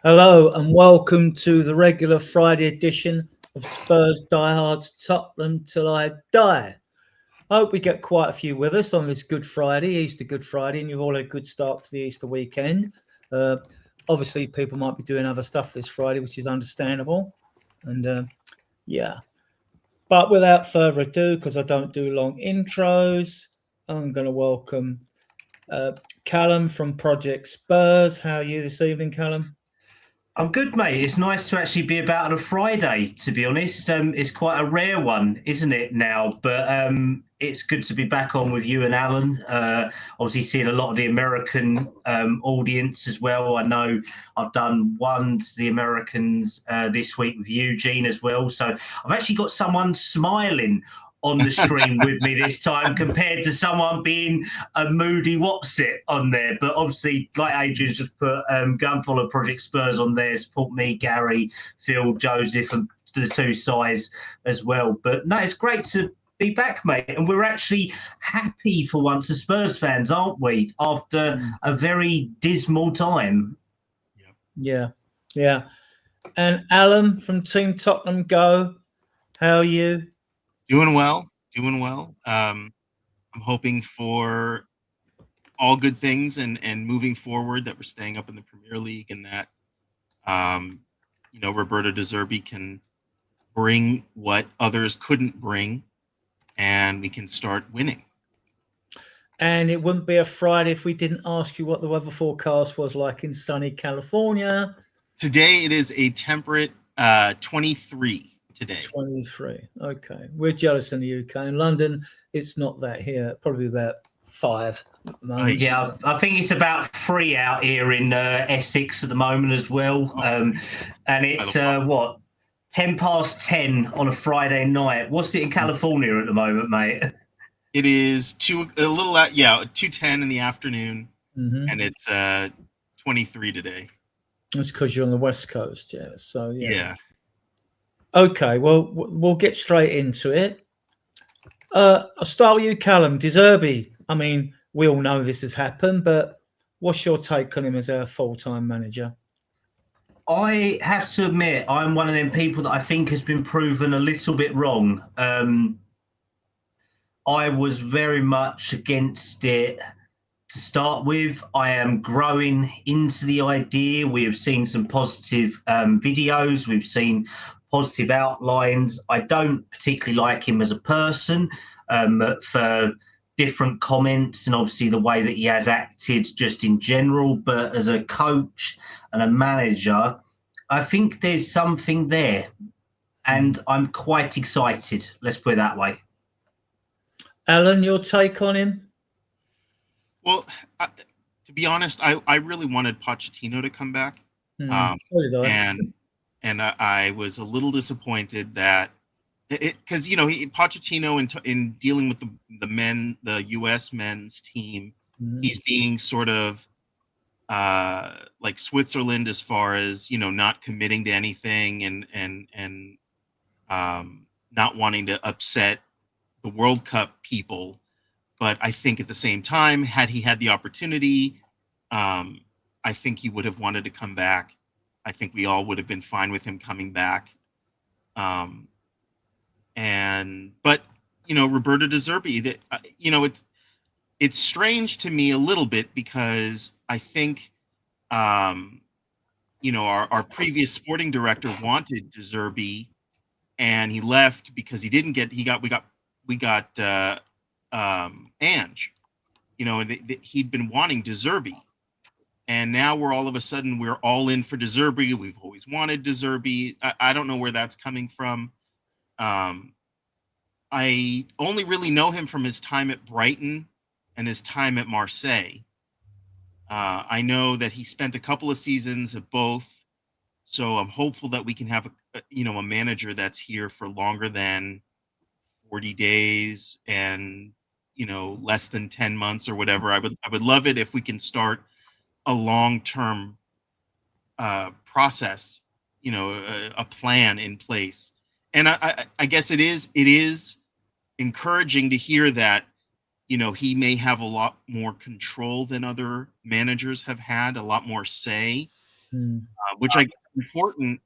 Hello and welcome to the regular Friday edition of Spurs Diehards Tottenham Till I Die. I hope we get quite a few with us on this Good Friday, Easter Good Friday, and you've all had a good start to the Easter weekend. Obviously, people might be doing other stuff this Friday, which is understandable. And yeah, but without further ado, because I don't do long intros, I'm going to welcome Callum from Project Spurs. How are you this evening, Callum? I'm good, mate. It's nice to actually be about on a Friday, to be honest. It's quite a rare one, isn't it, now? But it's good to be back on with you and Alan. Obviously, seeing a lot of the American audience as well. I know I've done one to the Americans this week with Eugene as well. So I've actually got someone smiling on the stream with me this time compared to someone being a moody what's it on there. But obviously, like Adrian's just put, go and follow Project Spurs on there, support me, Gary, Phil, Joseph, and the two sides as well. But no, it's great to be back, mate. And we're actually happy for once as Spurs fans, aren't we? After a very dismal time. Yeah. And Alan from Team Tottenham Go, how are you? Doing well. I'm hoping for all good things and moving forward, that we're staying up in the Premier League, and that Roberto Zerbi can bring what others couldn't bring, and we can start winning. And it wouldn't be a Friday if we didn't ask you what the weather forecast was like in sunny California. Today it is a temperate 23. Today 23. Okay, we're jealous in the UK. In London, it's not that here. Probably about 5. Yeah, I think it's about 3 out here in Essex at the moment as well. And it's 10 past 10 on a Friday night. What's it in California at the moment, mate? It is 2:10 in the afternoon, and it's 23 today. That's because you're on the West Coast, yeah. So yeah. Okay, well, we'll get straight into it. I'll start with you, Callum. Zerbi, I mean, we all know this has happened, but what's your take on him as a full-time manager? I have to admit, I'm one of them people that I think has been proven a little bit wrong. I was very much against it to start with. I am growing into the idea. We have seen some positive videos. We've seen positive outlines. I don't particularly like him as a person for different comments and obviously the way that he has acted just in general. But as a coach and a manager, I think there's something there. And I'm quite excited. Let's put it that way. Alan, your take on him? Well, to be honest, I really wanted Pochettino to come back. And I was a little disappointed that because Pochettino in dealing with the U.S. men's team, he's being sort of like Switzerland as far as not committing to anything and not wanting to upset the World Cup people. But I think at the same time, had he had the opportunity, I think he would have wanted to come back I think we all would have been fine with him coming back. But Roberto De Zerbi, that it's strange to me a little bit, because I think our previous sporting director wanted De Zerbi, and he left because we got Ange, and he'd been wanting De Zerbi, and now we're all of a sudden we're all in for De Zerbi. We've always wanted De Zerbi. I don't know where that's coming from. I only really know him from his time at Brighton and his time at Marseille. I know that he spent a couple of seasons at both, so I'm hopeful that we can have a manager that's here for longer than 40 days and less than 10 months or whatever. I would love it if we can start a long-term process, a plan in place. And I guess it is encouraging to hear that he may have a lot more control than other managers have had, a lot more say, which I think is important.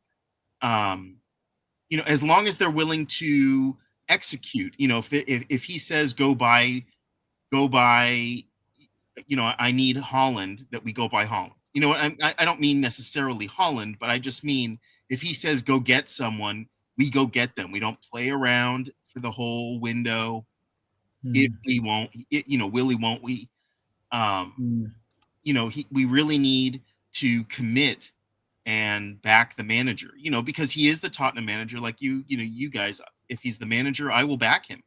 As long as they're willing to execute. If he says go buy, I need Holland, that we go buy Holland. I don't mean necessarily Holland, but I just mean if he says go get someone, we go get them. We don't play around for the whole window. If we won't, Willie won't we? We really need to commit and back the manager, because he is the Tottenham manager. Like you guys, if he's the manager, I will back him.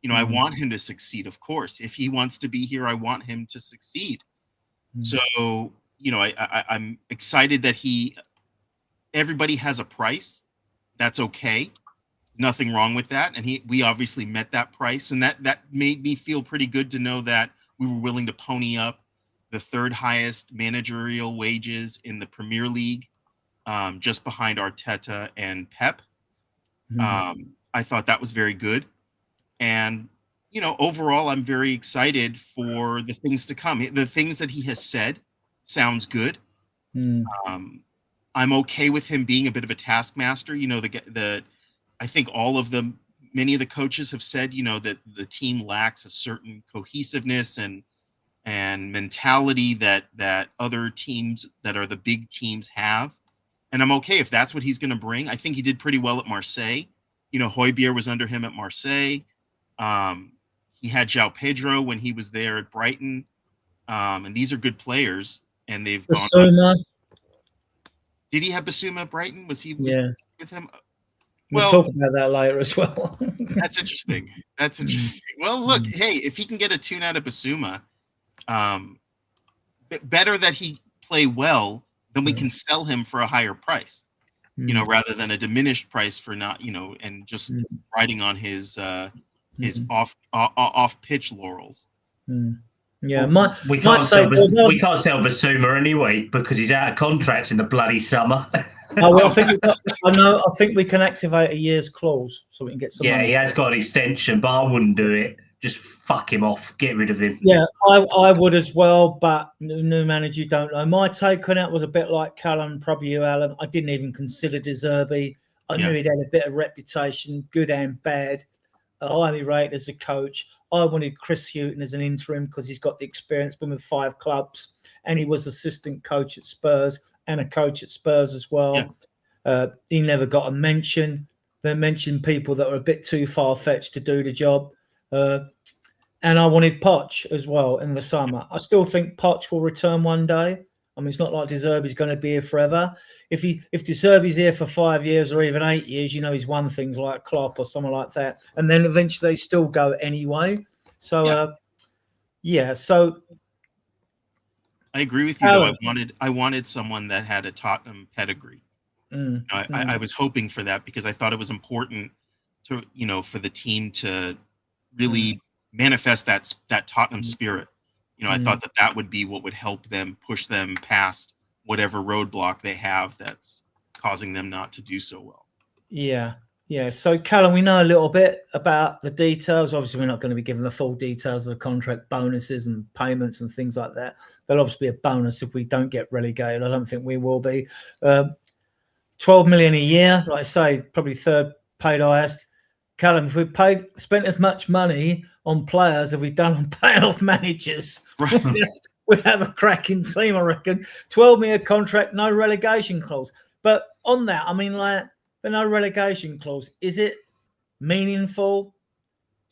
I want him to succeed, of course. If he wants to be here, I want him to succeed. So, I'm excited that everybody has a price. That's okay. Nothing wrong with that. And we obviously met that price. And that made me feel pretty good to know that we were willing to pony up the third highest managerial wages in the Premier League, just behind Arteta and Pep. I thought that was very good. And, overall, I'm very excited for the things to come. The things that he has said sounds good. I'm okay with him being a bit of a taskmaster. I think many of the coaches have said, that the team lacks a certain cohesiveness and mentality that other teams that are the big teams have. And I'm okay if that's what he's going to bring. I think he did pretty well at Marseille. Højbjerg was under him at Marseille. He had João Pedro when he was there at Brighton. And these are good players. And they've gone. Did he have Basuma at Brighton? Was he with him? We'll talk about that later as well. That's interesting. Well, look, hey, if he can get a tune out of Basuma, better that he play well, then we can sell him for a higher price, rather than a diminished price for not, and just riding on his off pitch laurels. Yeah, we can't sell Basuma anyway because he's out of contract in the bloody summer. I think we can activate a year's clause so we can get some. Yeah, money. He has got an extension, but I wouldn't do it. Just fuck him off, get rid of him. Yeah, I would as well, but new manager, you don't know. My take on it was a bit like Callum, probably you, Alan. I didn't even consider De Zerbi. I knew he'd had a bit of reputation, good and bad, highly rated as a coach. I wanted Chris Hughton as an interim because he's got the experience, been with 5 clubs, and he was assistant coach at Spurs and a coach at Spurs as well. Yeah. He never got a mention. They mentioned people that were a bit too far-fetched to do the job. And I wanted Poch as well in the summer. I still think Poch will return one day. I mean, it's not like De Zerbi's going to be here forever. If De Zerbi's here for 5 years or even 8 years, he's won things like Klopp or someone like that. And then eventually they still go anyway. So, so I agree with you, though. I wanted someone that had a Tottenham pedigree. I was hoping for that because I thought it was important to, for the team to really manifest that Tottenham spirit. I thought that would be what would help them push them past whatever roadblock they have that's causing them not to do so well. Yeah. So, Callum, we know a little bit about the details. Obviously, we're not going to be given the full details of the contract, bonuses and payments and things like that. There'll obviously be a bonus if we don't get relegated. I don't think we will be. 12 million a year, like I say, probably third paid highest. Callum, if we spent as much money on players as we've done on paying off managers, we'd have a cracking team, I reckon. 12 million contract, no relegation clause. But on that, I mean, like, the no relegation clause, is it meaningful?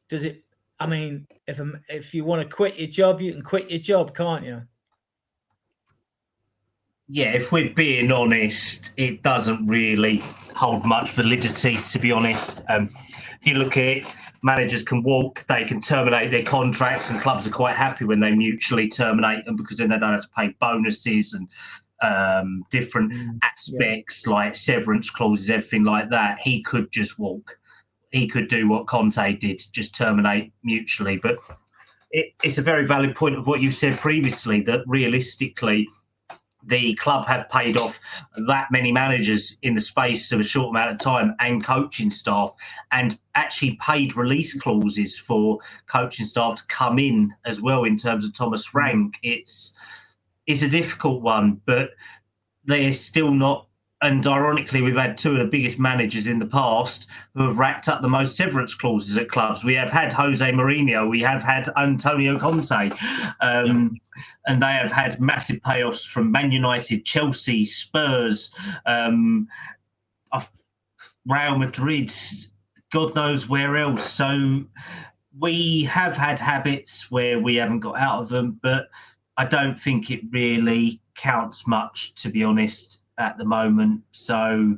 Does it, I mean, if you want to quit your job, you can quit your job, can't you? Yeah, if we're being honest, it doesn't really hold much validity, to be honest. If you look at it, managers can walk, they can terminate their contracts, and clubs are quite happy when they mutually terminate them because then they don't have to pay bonuses and different aspects like severance clauses, everything like that. He could just walk. He could do what Conte did, just terminate mutually. But it's a very valid point of what you said previously, that realistically, the club had paid off that many managers in the space of a short amount of time and coaching staff, and actually paid release clauses for coaching staff to come in as well. In terms of Thomas Frank, it's a difficult one, but they're still not. And ironically, we've had two of the biggest managers in the past who have racked up the most severance clauses at clubs. We have had Jose Mourinho, we have had Antonio Conte, and they have had massive payoffs from Man United, Chelsea, Spurs, Real Madrid, God knows where else. So we have had habits where we haven't got out of them, but I don't think it really counts much, to be honest, at the moment. So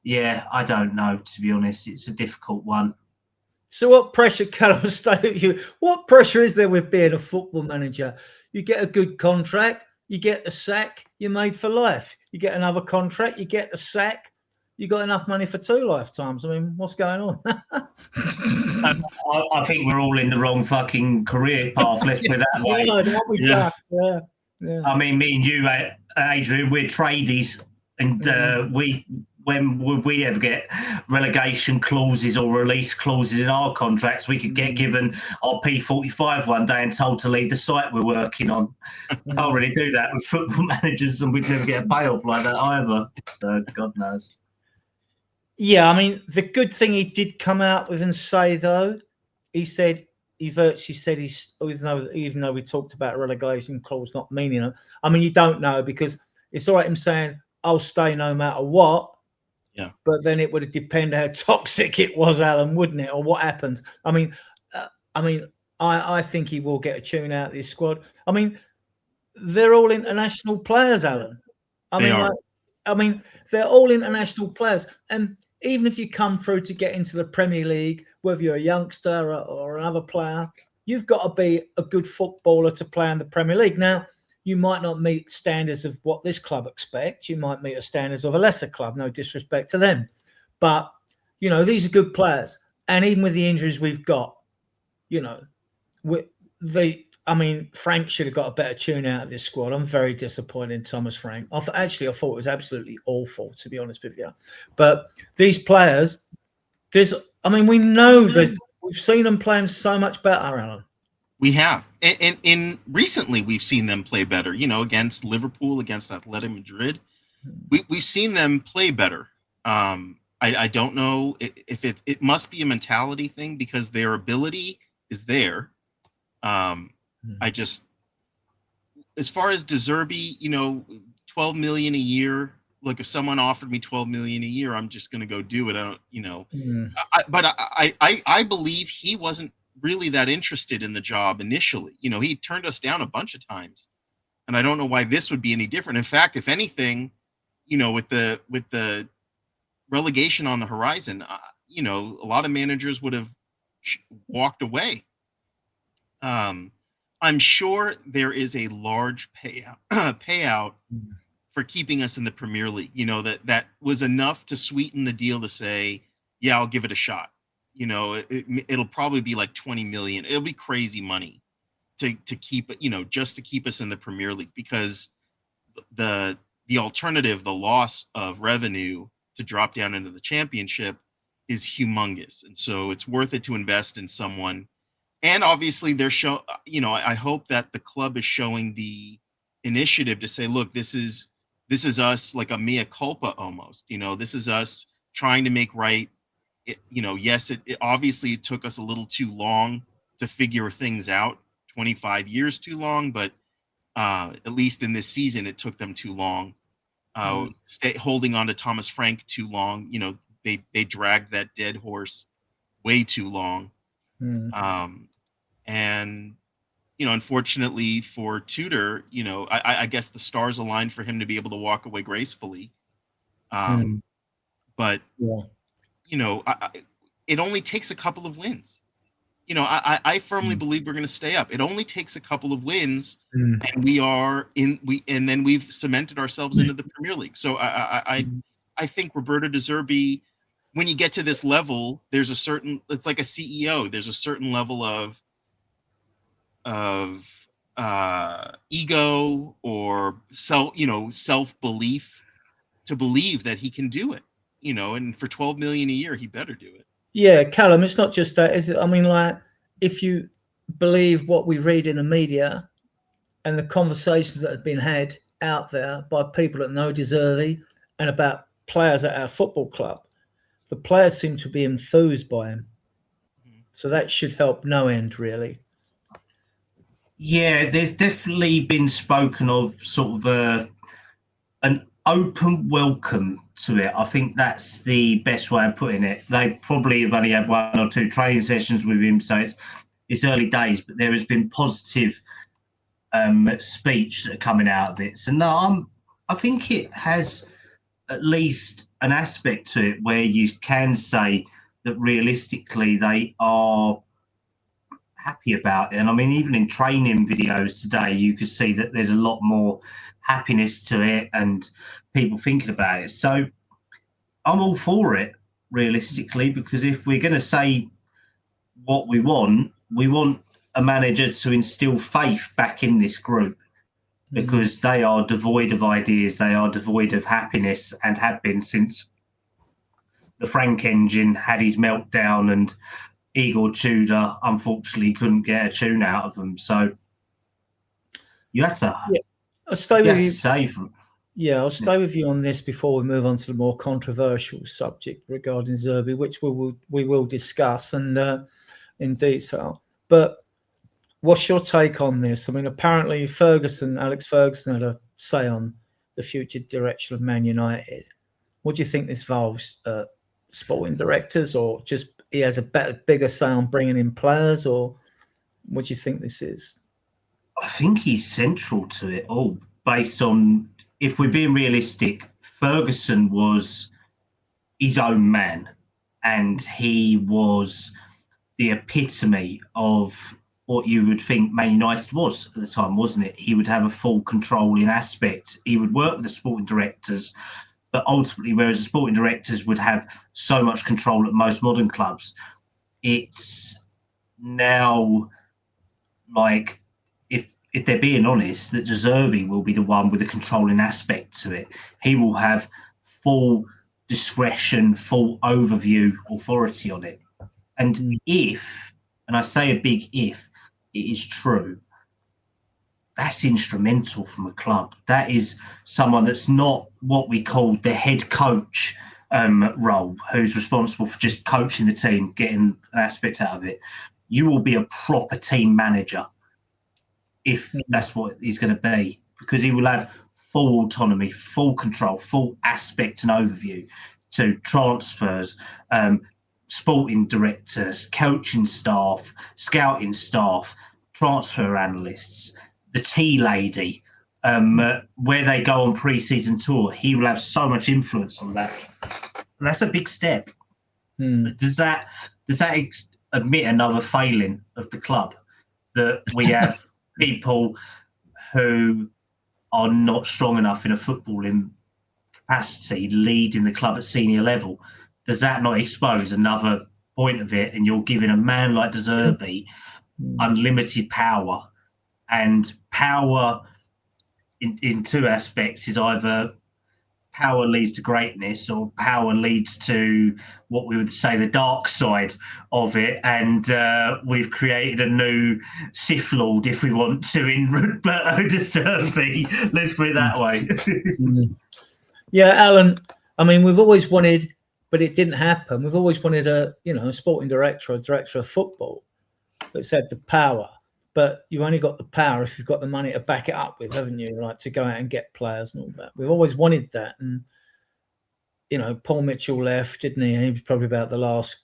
yeah, I don't know, to be honest. It's a difficult one. So what pressure, Callum, stay with you? What pressure is there with being a football manager? You get a good contract, you get a sack, you're made for life. You get another contract, you get a sack, you got enough money for 2 lifetimes. I mean, what's going on? I think we're all in the wrong fucking career path, let's put it that way. I mean, me and you, Adrian, we're tradies, and when would we ever get relegation clauses or release clauses in our contracts? We could get given our P45 one day and told to leave the site we're working on. Can't really do that with football managers, and we'd never get a payoff like that either. So God knows. Yeah, I mean, the good thing he did come out with and say, though, he virtually said even though we talked about relegation clause not meaning it. I mean, you don't know, because it's all right him saying, I'll stay no matter what. Yeah. But then it would depend how toxic it was, Alan, wouldn't it? Or what happens. I mean, I think he will get a tune out of this squad. I mean, they're all international players, Alan. They're all international players. And even if you come through to get into the Premier League, whether you're a youngster or another player, you've got to be a good footballer to play in the Premier League. Now, you might not meet standards of what this club expects. You might meet the standards of a lesser club. No disrespect to them. But, you know, these are good players. And even with the injuries we've got, you know, Frank should have got a better tune out of this squad. I'm very disappointed in Thomas Frank. I thought it was absolutely awful, to be honest with you. But these players, we know that we've seen them playing so much better, Alan. We have. And recently we've seen them play better, you know, against Liverpool, against Atletico Madrid. We've seen them play better. I don't know if it must be a mentality thing, because their ability is there. As far as Zerbi, you know, 12 million a year. Look, if someone offered me 12 million a year, I'm just going to go do it. I don't, you know, I believe he wasn't really that interested in the job initially. You know, he turned us down a bunch of times, and I don't know why this would be any different. In fact, if anything, you know, with the relegation on the horizon, you know, a lot of managers would have walked away. I'm sure there is a large payout for keeping us in the Premier League. You know, that was enough to sweeten the deal to say, yeah, I'll give it a shot. You know, it'll probably be like 20 million. It'll be crazy money to keep it, you know, just to keep us in the Premier League, because the alternative, the loss of revenue to drop down into the Championship, is humongous. And so it's worth it to invest in someone. And obviously I hope that the club is showing the initiative to say, look, this is this is us like a mea culpa almost. This is us trying to make right. Yes, it obviously took us a little too long to figure things out, 25 years too long, but at least in this season, it took them too long. Holding on to Thomas Frank too long. They dragged that dead horse way too long. And unfortunately for Tudor, I guess the stars aligned for him to be able to walk away gracefully. But it only takes a couple of wins. I firmly believe we're going to stay up. It only takes a couple of wins, and and then we've cemented ourselves into the Premier League. So I think Roberto De Zerbi, when you get to this level, it's like a CEO. There's a certain level of ego or self belief to believe that he can do it. And for 12 million a year, he better do it. Yeah, Callum, it's not just that, is it? I mean, like, if you believe what we read in the media and the conversations that have been had out there by people that know De Zerbi and about players at our football club, the players seem to be enthused by him. So that should help no end, really. Yeah, there's definitely been spoken of sort of an open welcome to it. I think that's the best way of putting it. They probably have only had 1 or 2 training sessions with him, so it's early days, but there has been positive speech coming out of it. So no, I think it has at least an aspect to it where you can say that realistically they are happy about it. And I mean, even in training videos today, you could see that there's a lot more happiness to it and people thinking about it. So I'm all for it, realistically, because if we're going to say what we want a manager to instill faith back in this group, because they are devoid of ideas, they are devoid of happiness, and have been since the Frank engine had his meltdown and Igor Tudor unfortunately couldn't get a tune out of them. So you have to, I'll stay with you. Save them. Yeah, I'll stay with you on this before we move on to the more controversial subject regarding Zerbi, which we will discuss and in detail. But what's your take on this? I mean, apparently Alex Ferguson had a say on the future direction of Man United. What do you think this involves? Sporting directors, or just he has a bigger say on bringing in players, or what do you think this is? I think he's central to it all, based on, if we're being realistic, Ferguson was his own man, and he was the epitome of what you would think Man United was at the time, wasn't it? He would have a full controlling aspect. He would work with the sporting directors, but ultimately, whereas the sporting directors would have so much control at most modern clubs, it's now like, if they're being honest, that De Zerbi will be the one with a controlling aspect to it. He will have full discretion, full overview authority on it. And if, and I say a big if, it is true, that's instrumental from a club. That is someone that's not what we call the head coach role, who's responsible for just coaching the team, getting an aspect out of it. You will be a proper team manager if that's what he's going to be, because he will have full autonomy, full control, full aspect and overview to transfers, sporting directors, coaching staff, scouting staff, transfer analysts, the tea lady, where they go on pre-season tour. He will have so much influence on that. And that's a big step. Does that admit another failing of the club, that we have people who are not strong enough in a footballing capacity leading the club at senior level? Does that not expose another point of it? And you're giving a man like De Zerbi unlimited power, and power in 2 aspects is either power leads to greatness, or power leads to what we would say the dark side of it. And we've created a new Sith Lord, if we want to, in Roberto De Zerbi. Let's put it that way. Yeah, Alan, I mean, we've always wanted, but it didn't happen. We've always wanted a sporting director, a director of football that's had the power. But you've only got the power if you've got the money to back it up with, haven't you? Like to go out and get players and all that. We've always wanted that. And, Paul Mitchell left, didn't he? He was probably about the last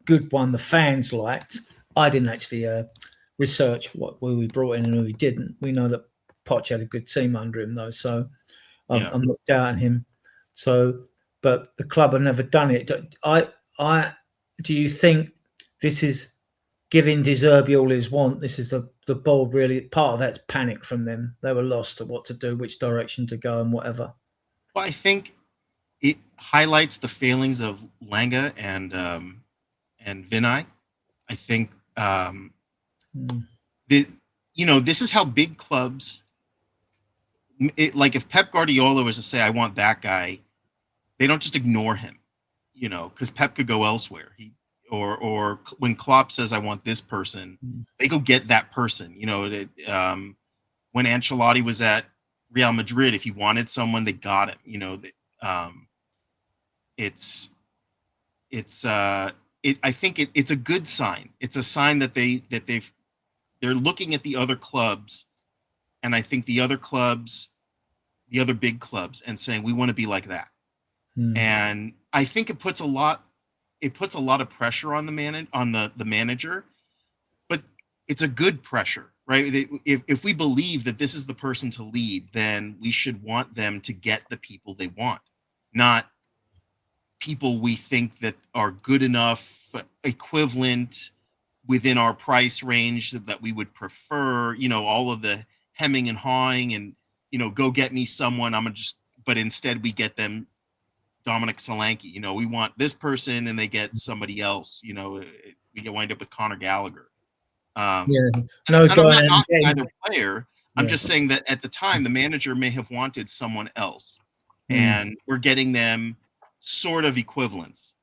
good one the fans liked. I didn't actually research who we brought in and who we didn't. We know that Poch had a good team under him, though. So I'm not doubting him. So, but the club have never done it. Do you think this is giving De Zerbi all his want? This is the bold, really. Part of that's panic from them. They were lost at what to do, which direction to go, and whatever. Well, I think it highlights the failings of Langa and Vinay. I think this is how big clubs. Like if Pep Guardiola was to say, "I want that guy," they don't just ignore him, because Pep could go elsewhere. Or when Klopp says, "I want this person," they go get that person. When Ancelotti was at Real Madrid, if he wanted someone, they got him. I think it's a good sign. It's a sign that they're looking at the other clubs, and I think the other clubs, the other big clubs, and saying we want to be like that. And I think it puts a lot of pressure on the manager, but it's a good pressure, right? If we believe that this is the person to lead, then we should want them to get the people they want, not people we think that are good enough, equivalent within our price range that we would prefer. All of the hemming and hawing and go get me someone. But instead we get them Dominic Solanke. We want this person and they get somebody else. We wind up with Conor Gallagher. I'm not knocking either player. I'm just saying that at the time the manager may have wanted someone else, and we're getting them sort of equivalents.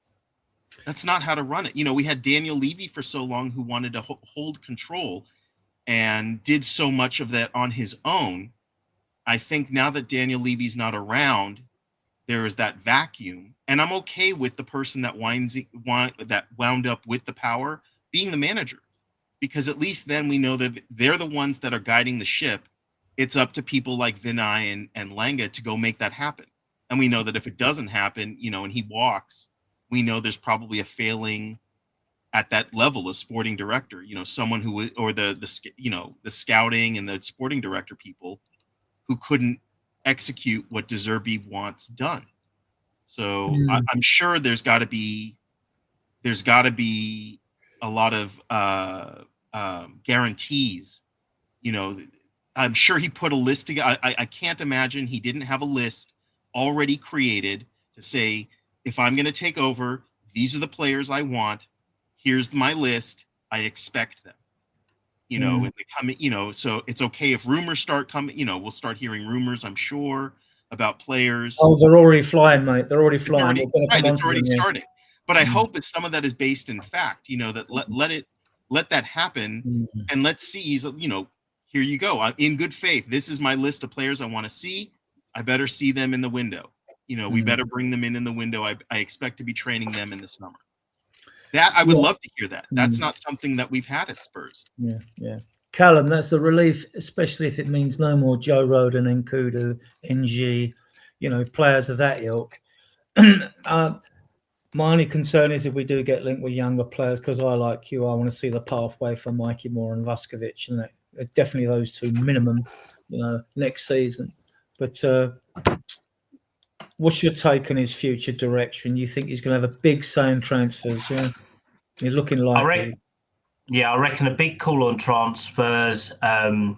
That's not how to run it. We had Daniel Levy for so long who wanted to hold control and did so much of that on his own. I think now that Daniel Levy's not around, there is that vacuum, and I'm okay with the person that wound up with the power being the manager, because at least then we know that they're the ones that are guiding the ship. It's up to people like Vinay and Langa to go make that happen. And we know that if it doesn't happen, and he walks, we know there's probably a failing at that level of sporting director, someone who, or the scouting and the sporting director people who couldn't execute what De Zerbi wants done. So I'm sure there's got to be a lot of guarantees. I'm sure he put a list together. I can't imagine he didn't have a list already created to say, if I'm going to take over, these are the players I want. Here's my list. I expect them. When they come, so it's okay if rumors start coming. We'll start hearing rumors, I'm sure, about players. Oh, they're already flying, mate. They're already flying. It's already starting. But I hope that some of that is based in fact. That let that happen, and let's see. Here you go. In good faith, this is my list of players I want to see. I better see them in the window. We better bring them in the window. I expect to be training them in the summer. That I would love to hear that. That's not something that we've had at Spurs. Yeah. Callum, that's a relief, especially if it means no more Joe Roden, Nkudu, NG, players of that ilk. My only concern is if we do get linked with younger players, because I like you, I want to see the pathway for Mikey Moore and Vuskovic, and definitely those two minimum, next season. But what's your take on his future direction? You think he's going to have a big say in transfers? Yeah, you're looking like. I reckon a big call on transfers. I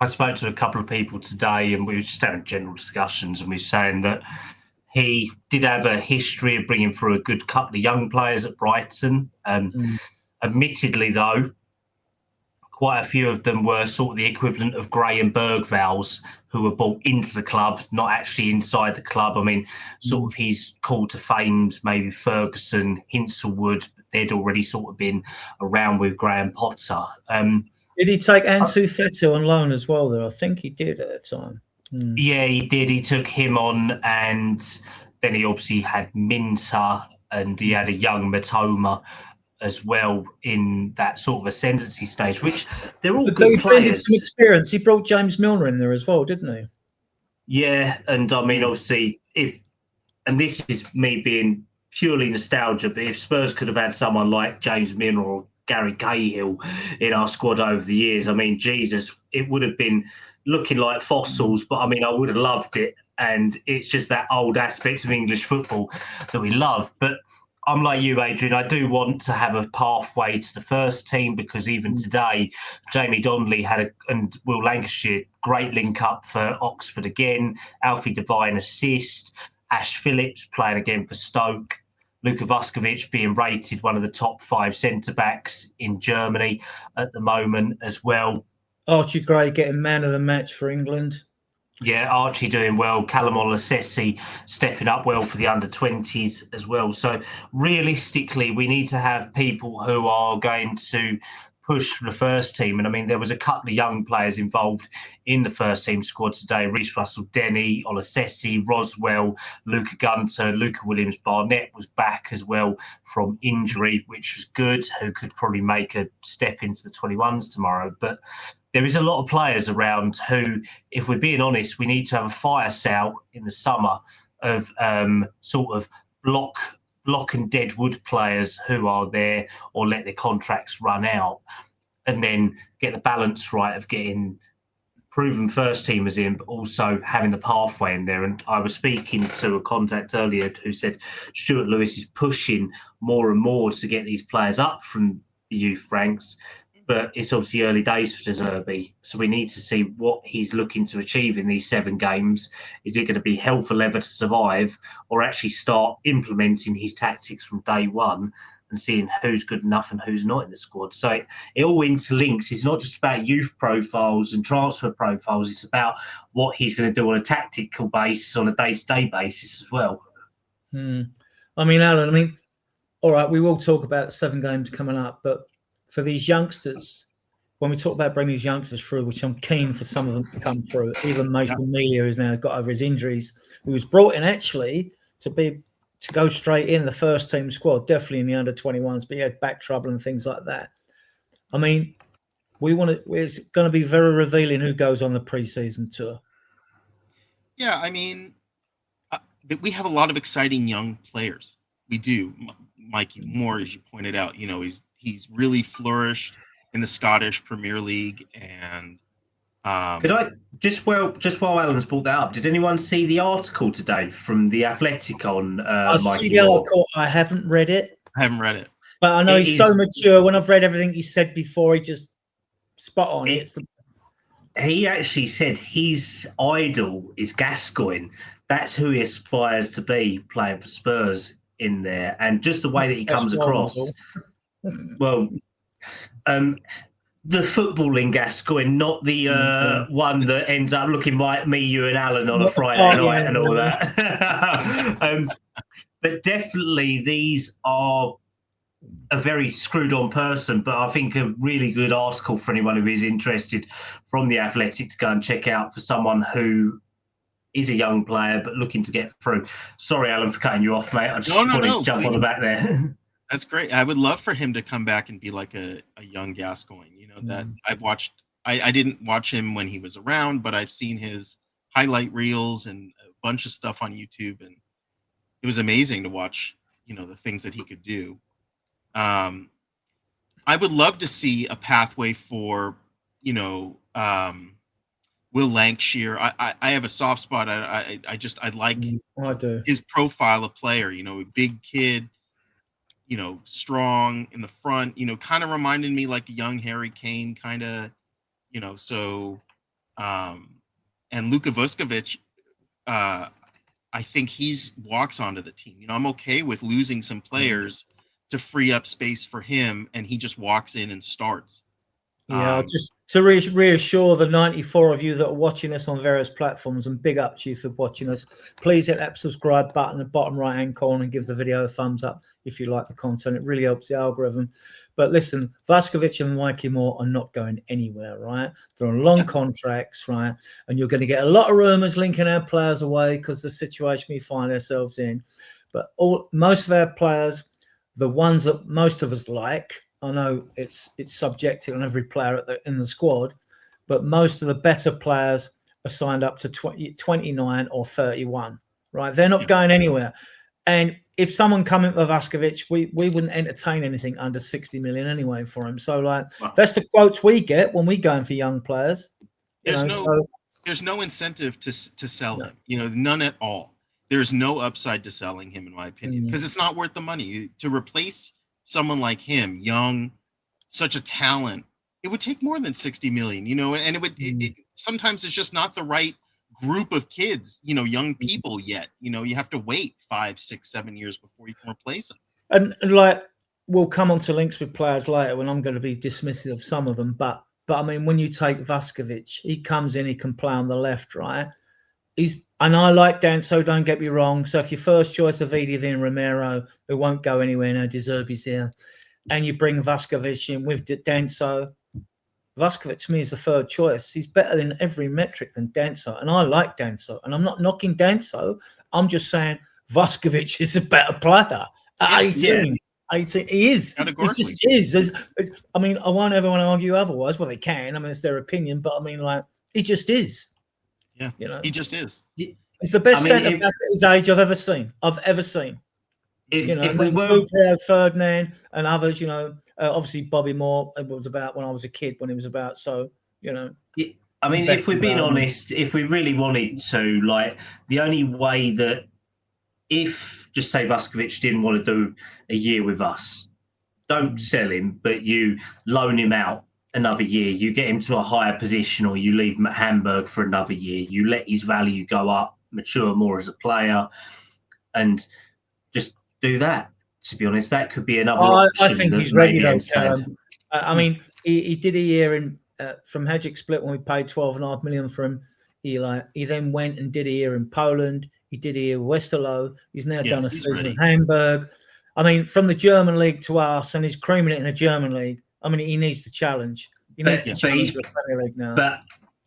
spoke to a couple of people today, and we were just having general discussions, and we were saying that he did have a history of bringing through a good couple of young players at Brighton. Admittedly, though, quite a few of them were sort of the equivalent of Graham Bergvals, who were brought into the club, not actually inside the club. I mean, sort of his call to fame's maybe Ferguson, Hinsselwood, but they'd already sort of been around with Graham Potter. Did he take Ansu Fati on loan as well, though? I think he did at the time. Yeah, he did. He took him on, and then he obviously had Minter, and he had a young Matoma as well in that sort of ascendancy stage, which they're all good players. Some experience. He brought James Milner in there as well, didn't he? Yeah, and I mean, obviously, and this is me being purely nostalgia, but if Spurs could have had someone like James Milner or Gary Cahill in our squad over the years, I mean, Jesus, it would have been looking like fossils, but I mean, I would have loved it. And it's just that old aspect of English football that we love. But I'm like you, Adrian. I do want to have a pathway to the first team, because even today, Jamie Donnelly and Will Lancashire, great link up for Oxford again. Alfie Devine assist. Ash Phillips playing again for Stoke. Luka Vuskovic being rated one of the top 5 centre-backs in Germany at the moment as well. Archie Gray getting man of the match for England. Yeah, Archie doing well. Callum Olasesi stepping up well for the under-20s as well. So realistically, we need to have people who are going to push for the first team. And I mean, there was a couple of young players involved in the first team squad today. Reece Russell-Denny, Olasesi, Roswell, Luca Gunter, Luca Williams-Barnett was back as well from injury, which was good, who could probably make a step into the 21s tomorrow. But there is a lot of players around who, if we're being honest, we need to have a fire sale in the summer of sort of block and dead wood players who are there or let their contracts run out, and then get the balance right of getting proven first teamers in, but also having the pathway in there. And I was speaking to a contact earlier who said Stuart Lewis is pushing more and more to get these players up from the youth ranks. But it's obviously early days for Zerbi, so we need to see what he's looking to achieve in these 7 games. Is it going to be hell for leather to survive, or actually start implementing his tactics from day one and seeing who's good enough and who's not in the squad? So it all interlinks. It's not just about youth profiles and transfer profiles. It's about what he's going to do on a tactical basis, on a day-to-day basis as well. I mean, Alan, all right, we will talk about 7 games coming up, but for these youngsters, when we talk about bringing these youngsters through, which I'm keen for some of them to come through, even Mason Melia, who's now got over his injuries, who was brought in actually to go straight in the first team squad, definitely in the under-21s, but he had back trouble and things like that. I mean, it's going to be very revealing who goes on the pre-season tour. Yeah, I mean, we have a lot of exciting young players. We do. Mikey Moore, as you pointed out, he's really flourished in the Scottish Premier League. And could I just while Alan's brought that up, did anyone see the article today from The Athletic on Mikey Moore? I haven't read it. But I know he's so mature. When I've read everything he said before, he just spot on. He actually said his idol is Gascoigne. That's who he aspires to be playing for Spurs in there. And just the way that he comes across. Well, the footballing Gascoigne, not the one that ends up looking like me, you, and Alan on a Friday night and all that. But definitely, these are a very screwed-on person. But I think a really good article for anyone who is interested from The Athletic to go and check out for someone who is a young player but looking to get through. Sorry, Alan, for cutting you off, mate. I just wanted to jump on the back there. That's great. I would love for him to come back and be like a young Gascoigne. That I've watched. I didn't watch him when he was around, but I've seen his highlight reels and a bunch of stuff on YouTube, and it was amazing to watch. The things that he could do. I would love to see a pathway for Will Lancashire. I have a soft spot. I like his profile of player. A big kid. Strong in the front, kind of reminded me like a young Harry Kane kind of, so, and Luka Vuskovic, I think walks onto the team. I'm okay with losing some players to free up space for him, and he just walks in and starts. Yeah, just to reassure the 94 of you that are watching us on various platforms, and big up to you for watching us. Please hit that subscribe button in the bottom right-hand corner and give the video a thumbs up if you like the content. It really helps the algorithm. But listen, Vaskovic and Mikey Moore are not going anywhere, right? They're on long contracts, right? And you're going to get a lot of rumours linking our players away because the situation we find ourselves in. But most of our players, the ones that most of us like, I know it's subjective on every player in the squad, but most of the better players are signed up to 29 or 31, right? They're not going anywhere. And if someone coming with Vaskovic, we wouldn't entertain anything under 60 million anyway for him. So, like, that's the quotes we get when we going for young players. There's no incentive to sell him, none at all. There's no upside to selling him, in my opinion, because it's not worth the money. To replace someone like him, young, such a talent, it would take more than 60 million, and it would, sometimes it's just not the right group of kids, young people yet, you have to wait 5, 6, 7 years before you can replace them. And like, we'll come on to links with players later when I'm going to be dismissive of some of them. But I mean, when you take Vaskovic, he comes in, he can play on the left, right? And I like Danso, don't get me wrong. So if your first choice of Vidi and Romero, who won't go anywhere now, Zerbi's here, and you bring Vaskovic in with Danso, Vaskovic to me is the third choice. He's better in every metric than Danso, and I like Danso. And I'm not knocking Danso. I'm just saying Vaskovic is a better player. At 18, he is. He just is. I mean, I won't ever want to argue otherwise. Well, they can. I mean, it's their opinion, but I mean, like, he just is. Yeah, he just is. He's the best centre back at his age I've ever seen. If we were Ferdinand and others, obviously Bobby Moore, it was about when I was a kid when he was about. So, I mean, if we're being honest, if we really wanted to, like, the only way that if, just say Vaskovic didn't want to do a year with us, don't sell him, but you loan him out another year, you get him to a higher position, or you leave him at Hamburg for another year, you let his value go up, mature more as a player, and just do that. To be honest, that could be another option. I think he's ready though. I mean, he did a year in from Hedgick split when we paid 12.5 million for him. He then went and did a year in Poland. He did a year with Westerlo. He's now done a season in Hamburg. I mean, from the German league to us, and he's creaming it in the German league. I mean, he needs to challenge. He needs to challenge the Premier League now.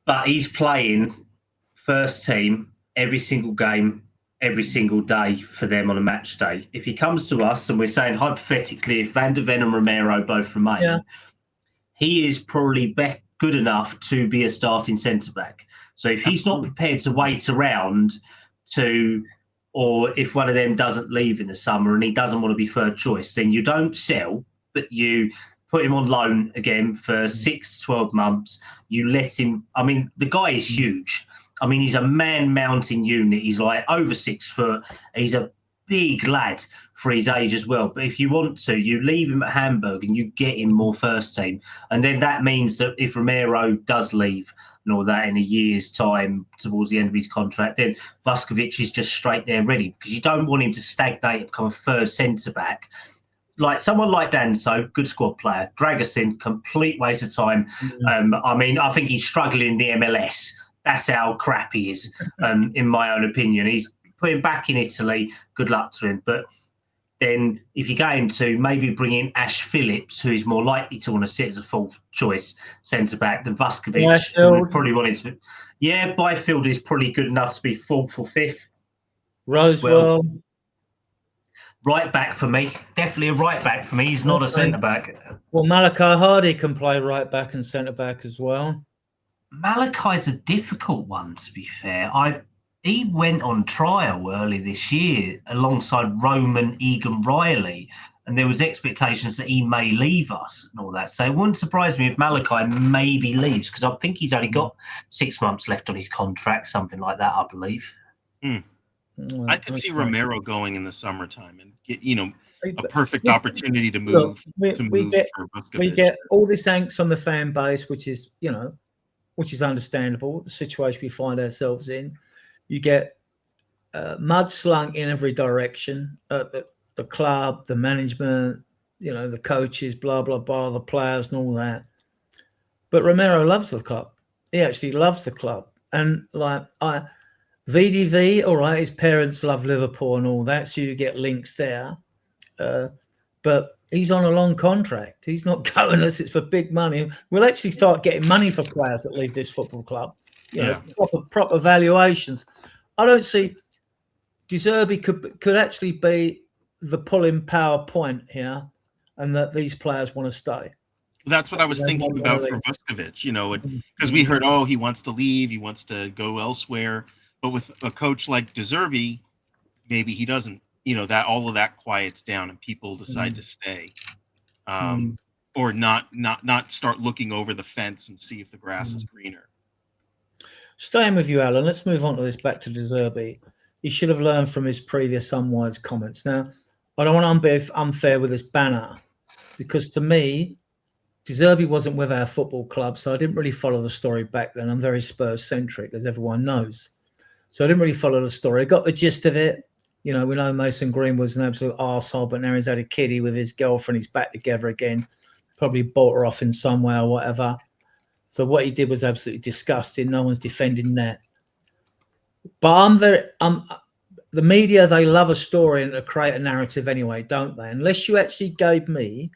But he's playing first team every single game, every single day for them on a match day. If he comes to us, and we're saying hypothetically, if Van der Ven and Romero both remain, he is probably good enough to be a starting centre-back. So if he's not prepared to wait around or if one of them doesn't leave in the summer and he doesn't want to be third choice, then you don't sell, but you put him on loan again for 6 to 12 months. You let him. I mean, the guy is huge. I mean, he's a man-mountain unit. He's like over 6 foot. He's a big lad for his age as well. But if you want to, you leave him at Hamburg and you get him more first team. And then that means that if Romero does leave and all that in a year's time towards the end of his contract, then Vaskovic is just straight there ready, because you don't want him to stagnate and become a third centre-back. Like someone like Danso, good squad player. Dragusin, complete waste of time. I mean, I think he's struggling in the MLS. That's how crap he is, in my own opinion. He's putting back in Italy. Good luck to him. But then if you're going to maybe bring in Ash Phillips, who is more likely to want to sit as a fourth choice centre-back than Vaskovic, who probably wanted to. Yeah, Byfield is probably good enough to be fourth or fifth. Rosewell. Right back for me. Definitely a right back for me. He's not a centre-back. Well, Malachi Hardy can play right back and centre-back as well. Malachi's a difficult one, to be fair. He went on trial early this year alongside Roman Egan Riley, and there was expectations that he may leave us and all that. So it wouldn't surprise me if Malachi maybe leaves, because I think he's only got 6 months left on his contract, something like that, I believe. I could see Romero going in the summertime and get, a perfect opportunity to move. We get all this angst from the fan base, which is understandable. The situation we find ourselves in, you get mud slung in every direction. The club, the management, the coaches, blah blah blah, the players, and all that. But Romero loves the club. He actually loves the club. And like VDV, all right, his parents love Liverpool and all that, so you get links there. But he's on a long contract. He's not going unless it's for big money. We'll actually start getting money for players that leave this football club. You know, proper valuations. I don't see Zerbi could actually be the pulling power point here, and that these players want to stay. That's what I was thinking about for Vuskovic, you know, because we heard, oh, he wants to leave, he wants to go elsewhere. But with a coach like Zerbi, maybe he doesn't. You know, that all of that quiets down and people decide to stay, or not start looking over the fence and see if the grass is greener. Staying with you, Alan, let's move on to this, back to Zerbi. He should have learned from his previous unwise comments. Now, I don't want to be unfair with this banner, because to me, Zerbi wasn't with our football club, so I didn't really follow the story back then. I'm very Spurs-centric, as everyone knows. So I didn't really follow the story. I got the gist of it. You know, we know Mason Greenwood's an absolute arsehole, but now he's had a kiddie with his girlfriend. He's back together again. Probably bought her off in some way or whatever. So what he did was absolutely disgusting. No one's defending that. But the media, they love a story and to create a narrative anyway, don't they? Unless you actually gave me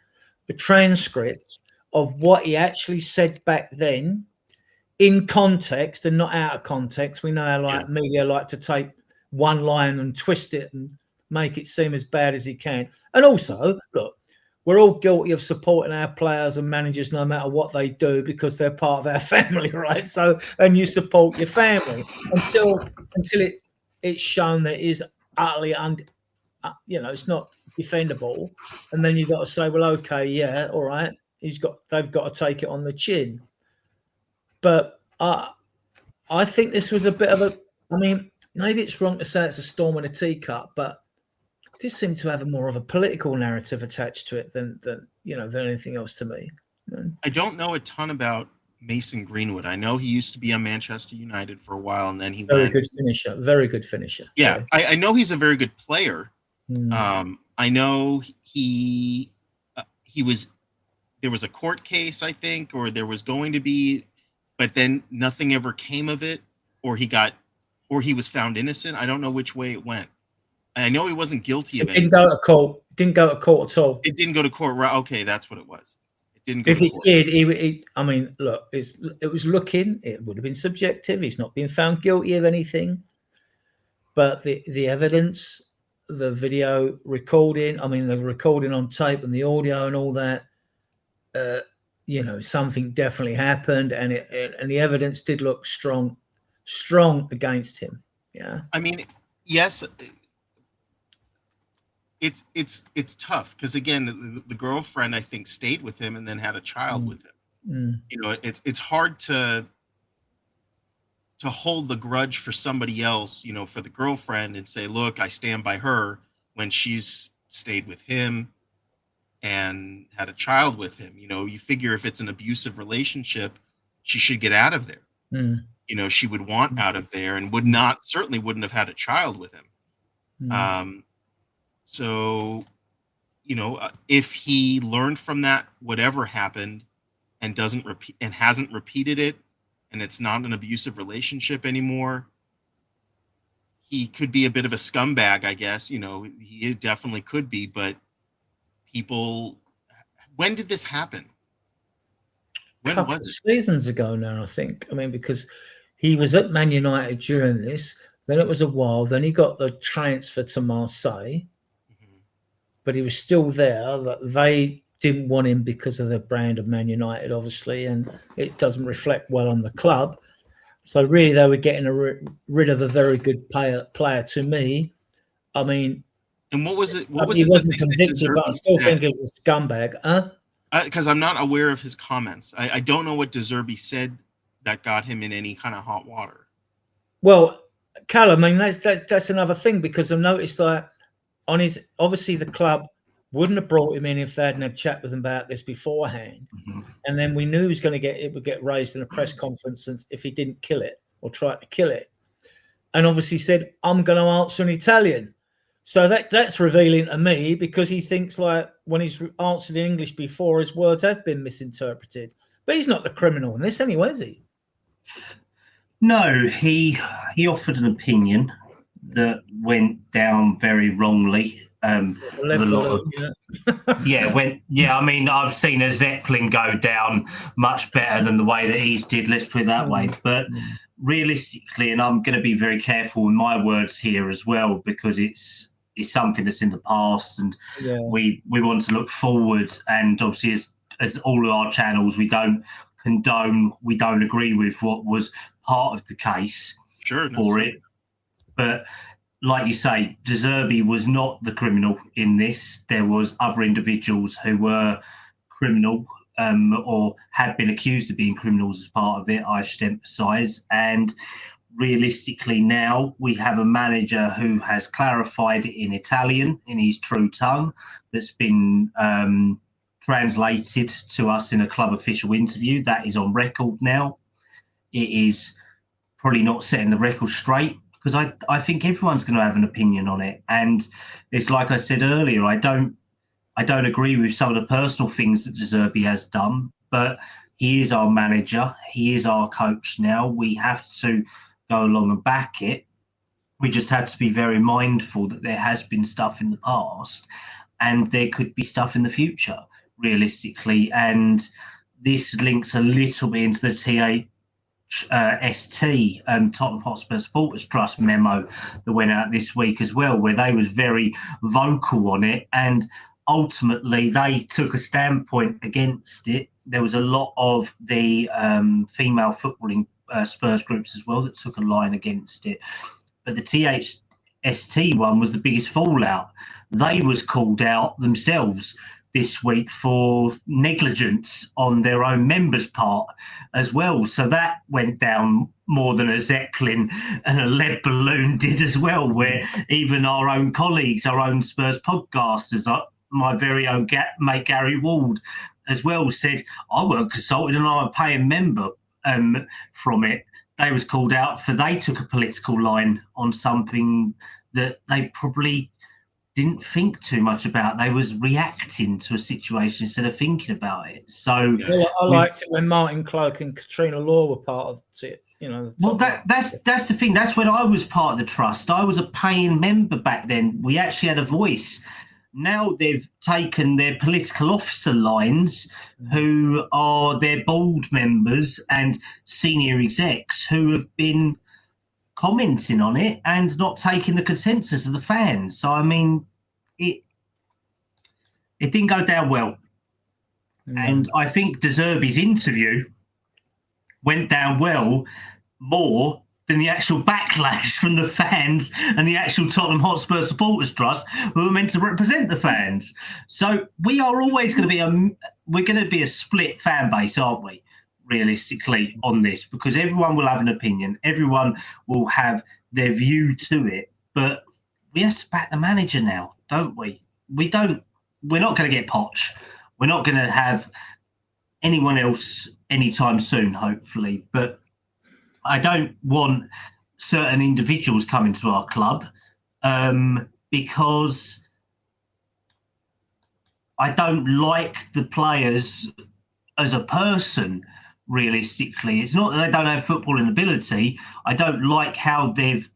a transcript of what he actually said back then in context and not out of context. We know how media like to take one line and twist it and make it seem as bad as he can. And also, look, we're all guilty of supporting our players and managers no matter what they do, because they're part of our family, right? So, and you support your family until it's shown that it is utterly it's not defendable. And then you've got to say, well, okay, yeah, all right, they've got to take it on the chin. But I think this was a bit of maybe it's wrong to say it's a storm in a teacup, but this seemed to have more of a political narrative attached to it than anything else to me. I don't know a ton about Mason Greenwood. I know he used to be on Manchester United for a while, and then he very good finisher. Yeah, I know he's a very good player. I know he was. There was a court case, I think, or there was going to be, but then nothing ever came of it, or he was found innocent. I don't know which way it went. I know he wasn't guilty of anything. Didn't go to court. Didn't go to court at all. It didn't go to court. Right? Okay, that's what it was. It didn't go to court. If it did, look, it was looking. It would have been subjective. He's not been found guilty of anything. But the evidence, the video recording, the recording on tape and the audio and all that, something definitely happened, and the evidence did look strong against him. Yeah. Yes. It's tough because, again, the girlfriend, I think, stayed with him and then had a child with him. You know, it's hard to hold the grudge for somebody else, you know, for the girlfriend, and say, look, I stand by her, when she's stayed with him and had a child with him. You know, you figure if it's an abusive relationship, she should get out of there. You know, she would want out of there and certainly wouldn't have had a child with him. So, you know, if he learned from that, whatever happened, and hasn't repeated it, and it's not an abusive relationship anymore, he could be a bit of a scumbag, I guess. You know, he definitely could be. But when did this happen? A couple of seasons ago now, I think. Because he was at Man United during this. Then it was a while. Then he got the transfer to Marseille. But he was still there. They didn't want him because of the brand of Man United, obviously, and it doesn't reflect well on the club. So really, they were getting rid of a very good player to me. And what was it? He wasn't convicted, but I still think he was a scumbag. Because I'm not aware of his comments. I don't know what Zerbi said that got him in any kind of hot water. Well, Cal, that's another thing, because I've noticed that obviously the club wouldn't have brought him in if they hadn't had a chat with him about this beforehand. And then we knew it would get raised in a press conference if he didn't kill it or try to kill it. And obviously said, I'm going to answer in Italian. So that's revealing to me, because he thinks like when he's answered in English before, his words have been misinterpreted. But he's not the criminal in this anyway, is he? No, he offered an opinion that went down very wrongly. With a lot of I mean, I've seen a Zeppelin go down much better than the way that he's did. Let's put it that way. But realistically, and I'm going to be very careful with my words here as well, because it's something that's in the past, and we want to look forward. And obviously, as all of our channels, we don't condone, we don't agree with what was part of the case for it. But like you say, Zerbi was not the criminal in this. There was other individuals who were criminal or had been accused of being criminals as part of it, I should emphasise. And realistically now we have a manager who has clarified it in Italian, in his true tongue, that's been translated to us in a club official interview. That is on record now. It is probably not setting the record straight, because I think everyone's going to have an opinion on it. And it's like I said earlier, I don't agree with some of the personal things that Zerbi has done, but he is our manager. He is our coach now. We have to go along and back it. We just have to be very mindful that there has been stuff in the past and there could be stuff in the future, realistically. And this links a little bit into the Tottenham Hotspur Supporters Trust memo that went out this week as well, where they was very vocal on it, and ultimately they took a standpoint against it. There was a lot of the female footballing Spurs groups as well that took a line against it, but the THST one was the biggest fallout. They was called out themselves this week for negligence on their own members' part as well. So that went down more than a Zeppelin and a lead balloon did as well, where even our own colleagues, our own Spurs podcasters, my very own mate Gary Ward as well, said, I weren't consulted and I'm a paying member from it. They was called out for they took a political line on something that they probably didn't think too much about. They was reacting to a situation instead of thinking about it. So I liked it when Martin Cloak and Katrina Law were part of it. You know. Well, that's the thing. That's when I was part of the trust. I was a paying member back then. We actually had a voice. Now they've taken their political officer lines, who are their board members and senior execs, who have been commenting on it and not taking the consensus of the fans. So I mean, it didn't go down well. And I think De Zerbi's interview went down well more than the actual backlash from the fans and the actual Tottenham Hotspur Supporters Trust, who were meant to represent the fans. So we are always going to be a split fan base, aren't we? Realistically on this, because everyone will have an opinion, everyone will have their view to it, but we have to back the manager now, don't we? We're not going to get Poch, we're not going to have anyone else anytime soon, hopefully, but I don't want certain individuals coming to our club because I don't like the players as a person. Realistically, it's not that they don't have footballing ability. I don't like how they've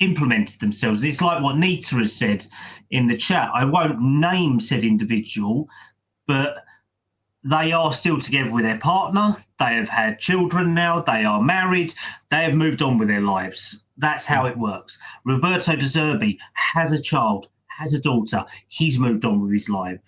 implemented themselves. It's like what Nita has said in the chat. I won't name said individual, but they are still together with their partner. They have had children now. They are married. They have moved on with their lives. That's how it works. Roberto De Zerbi has a child, has a daughter. He's moved on with his life.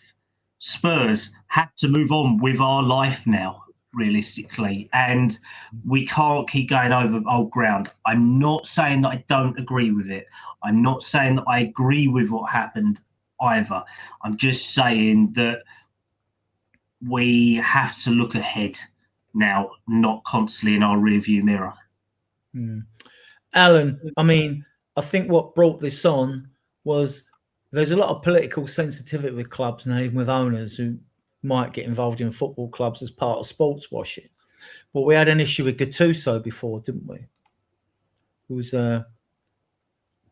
Spurs have to move on with our life now, realistically, and we can't keep going over old ground. I'm not saying that I don't agree with it. I'm not saying that I agree with what happened either. I'm just saying that we have to look ahead now, not constantly in our rearview mirror. Alan, I mean, I think what brought this on was there's a lot of political sensitivity with clubs now, even with owners who might get involved in football clubs as part of sports washing. But we had an issue with Gattuso before, didn't we? It was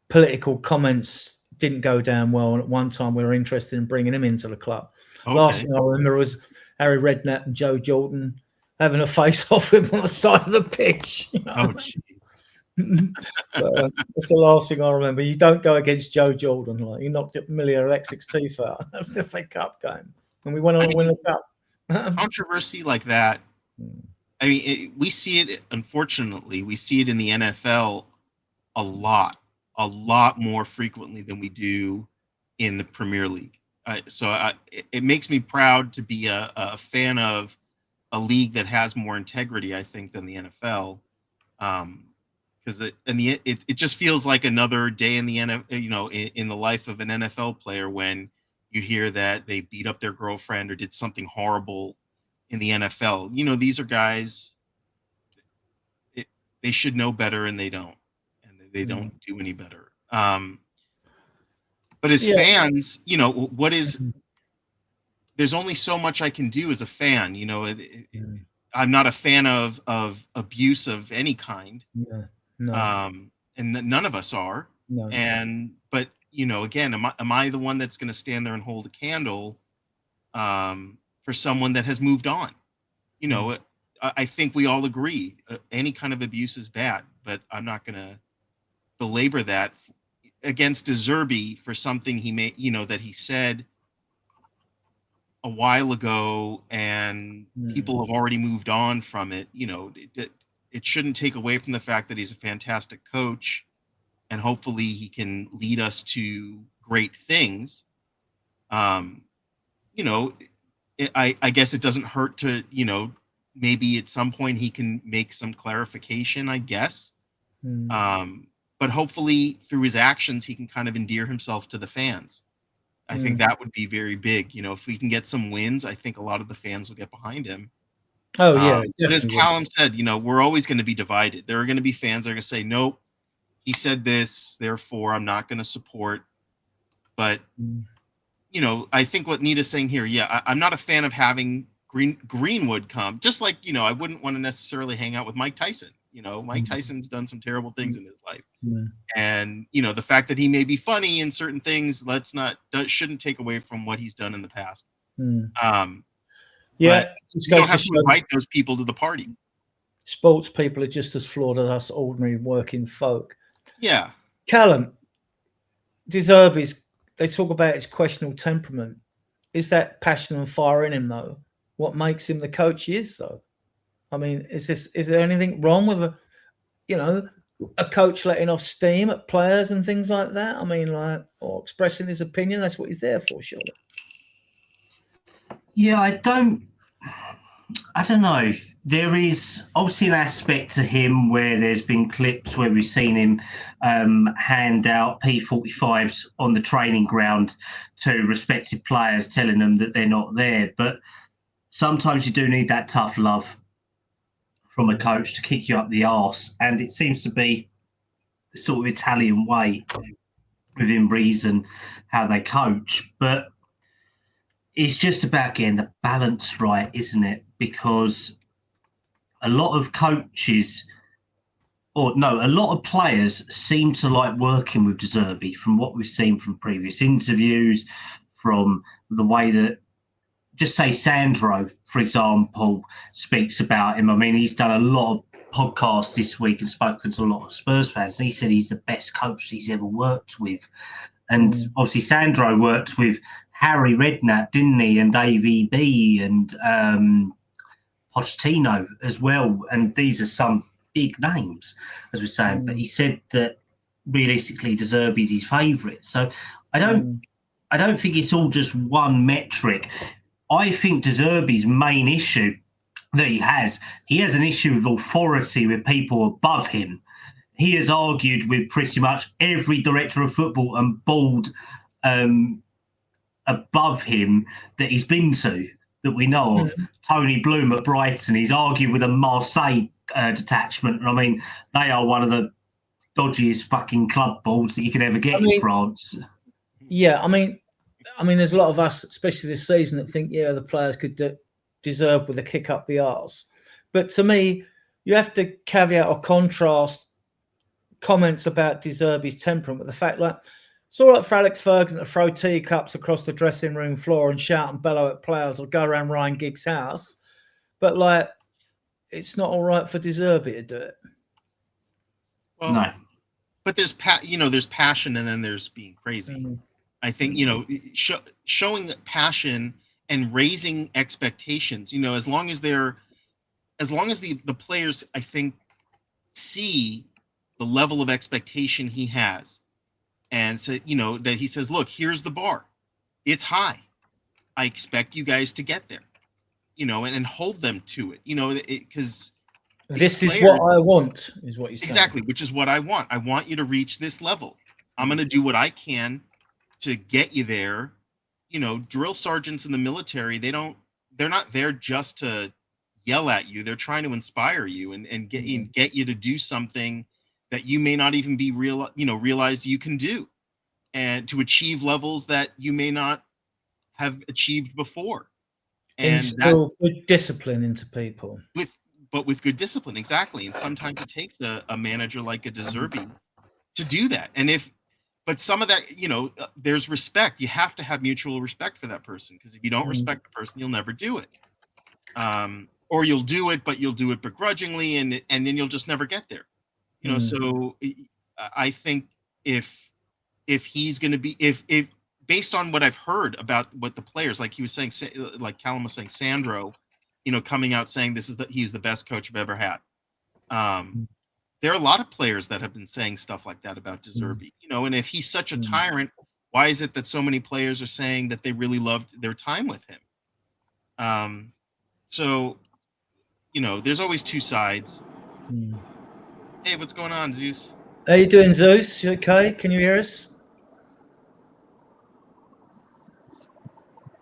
political comments didn't go down well, and at one time we were interested in bringing him into the club. Okay. Last thing I remember was Harry Redknapp and Joe Jordan having a face-off with him on the side of the pitch. You know? Oh, jeez. That's the last thing I remember. You don't go against Joe Jordan. Like, he knocked Emilio Alexic's teeth out of the FA Cup game, and we went on to win the cup. Controversy like that. I mean, we see it. Unfortunately, we see it in the NFL a lot more frequently than we do in the Premier League. It makes me proud to be a fan of a league that has more integrity, I think, than the NFL. Because it just feels like another day in the NFL, in the life of an NFL player when you hear that they beat up their girlfriend or did something horrible in the NFL. These are guys. They should know better, and they don't, and they don't do any better. But as fans, what is? There's only so much I can do as a fan. I'm not a fan of abuse of any kind. No. And none of us are. No. But again, am I the one that's going to stand there and hold a candle for someone that has moved on? I think we all agree any kind of abuse is bad, but I'm not going to belabor that against Zerbi for something he made, that he said a while ago, and people have already moved on from it. It shouldn't take away from the fact that he's a fantastic coach, and hopefully he can lead us to great things. I guess it doesn't hurt to, maybe at some point he can make some clarification, I guess. But hopefully through his actions, he can kind of endear himself to the fans. I think that would be very big. If we can get some wins, I think a lot of the fans will get behind him. Oh, yeah. But as Callum said, we're always going to be divided. There are going to be fans that are going to say, nope, he said this, therefore I'm not going to support. But, I think what Nita's saying here, I'm not a fan of having Greenwood come. Just like, I wouldn't want to necessarily hang out with Mike Tyson. Mike Tyson's done some terrible things in his life. And, the fact that he may be funny in certain things, shouldn't take away from what he's done in the past. Yeah, you don't have to invite those people to the party. Sports people are just as flawed as us ordinary working folk. Yeah. Callum, De Zerbi's, they talk about his questionable temperament. Is that passion and fire in him, though? What makes him the coach he is, though? I mean, is there anything wrong with a coach letting off steam at players and things like that? I mean, or expressing his opinion? That's what he's there for, surely. Yeah, I don't know. There is obviously an aspect to him where there's been clips where we've seen him hand out P45s on the training ground to respective players, telling them that they're not there. But sometimes you do need that tough love from a coach to kick you up the arse. And it seems to be the sort of Italian way within reason how they coach. But it's just about getting the balance right, isn't it? Because a lot of coaches, a lot of players seem to like working with De Zerbi from what we've seen from previous interviews, from the way that, just say Sandro, for example, speaks about him. I mean, he's done a lot of podcasts this week and spoken to a lot of Spurs fans. He said he's the best coach he's ever worked with. And obviously Sandro worked with Harry Redknapp, didn't he? And AVB and Pochettino as well. And these are some big names, as we're saying. But he said that realistically De Zerbi's his favourite. So I don't think it's all just one metric. I think De Zerbi's main issue that he has an issue with authority with people above him. He has argued with pretty much every director of football and board above him that he's been to, that we know of. Tony Bloom at Brighton, he's argued with a Marseille detachment. I mean, they are one of the dodgiest fucking club boards that you can ever get in France. Yeah, I mean, there's a lot of us, especially this season, that think, the players could deserve with a kick up the arse. But to me, you have to caveat or contrast comments about De Zerbi's temperament with the fact, It's all right for Alex Ferguson to throw teacups across the dressing room floor and shout and bellow at players or go around Ryan Giggs' house. But, like, it's not all right for De Zerbi to do it. Well, No. But there's there's passion and then there's being crazy. I think, showing passion and raising expectations, as long as the players, I think, see the level of expectation he has, and so, that he says, look, here's the bar. It's high. I expect you guys to get there, and hold them to it, because this is what I want, is what he's saying. Exactly, which is what I want. I want you to reach this level. I'm going to do what I can to get you there. Drill sergeants in the military, they're not there just to yell at you. They're trying to inspire you and get you to do something that you may not even be realize you can do, and to achieve levels that you may not have achieved before. And instill good discipline into people. With good discipline, exactly. And sometimes it takes a manager like a De Zerbi to do that. But some of that, there's respect. You have to have mutual respect for that person, because if you don't respect the person, you'll never do it. Or you'll do it, but you'll do it begrudgingly, and then you'll just never get there. So I think if he's going to be, if based on what I've heard about what the players, like he was saying, like Callum was saying, Sandro, coming out saying he's the best coach I've ever had. There are a lot of players that have been saying stuff like that about De Zerbi, and if he's such a tyrant, why is it that so many players are saying that they really loved their time with him? So, there's always two sides. Hey, what's going on, Zeus? How you doing, Zeus? You okay? Can you hear us?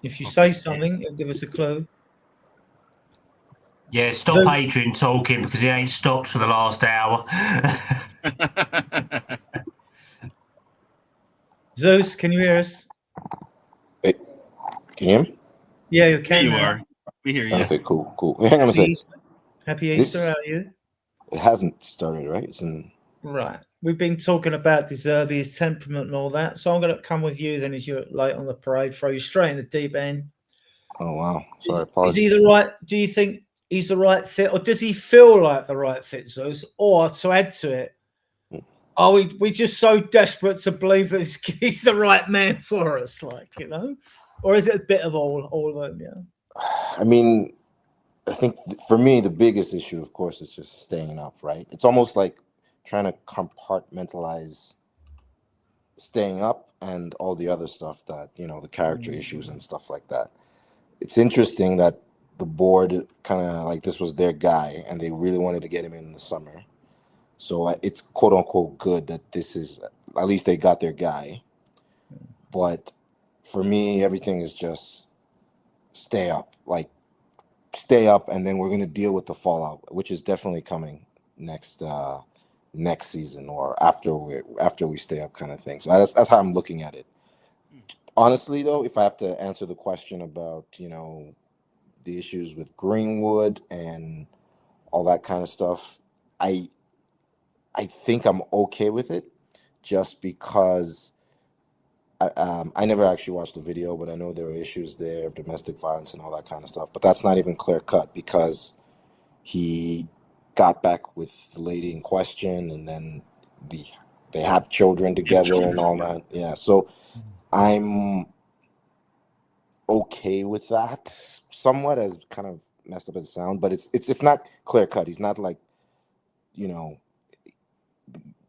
If you say something, it'll give us a clue. Yeah, stop Adrian talking, because he ain't stopped for the last hour. Zeus, can you hear us? Hey, can you hear me? Yeah, you can. There you are. We hear you. Okay, cool. Hang on a second. Happy Easter, how are you? It hasn't started, right? Right. We've been talking about De Zerbi, his temperament and all that. So I'm going to come with you then, as you're late on the parade, throw you straight in the deep end. Oh, wow. Sorry, is he the right, do you think he's the right fit, or does he feel like the right fit, Zeus? Or to add to it, are we just so desperate to believe that he's the right man for us, or is it a bit of all of them? Yeah. I mean, I think for me, the biggest issue, of course, is just staying up, right? It's almost like trying to compartmentalize staying up and all the other stuff that, the character issues and stuff like that. It's interesting that the board kind of like this was their guy and they really wanted to get him in the summer. So it's quote unquote good that this is, at least they got their guy. But for me, everything is just stay up, and then we're going to deal with the fallout, which is definitely coming next season or after we stay up, kind of thing. So that's how I'm looking at it. Honestly, though, if I have to answer the question about, the issues with Greenwood and all that kind of stuff, I think I'm okay with it, just because I never actually watched the video, but I know there are issues there of domestic violence and all that kind of stuff. But that's not even clear cut, because he got back with the lady in question, and then they have children together and all that. Yeah, so I'm okay with that, somewhat, as kind of messed up as it sounds, but it's not clear cut. He's not like,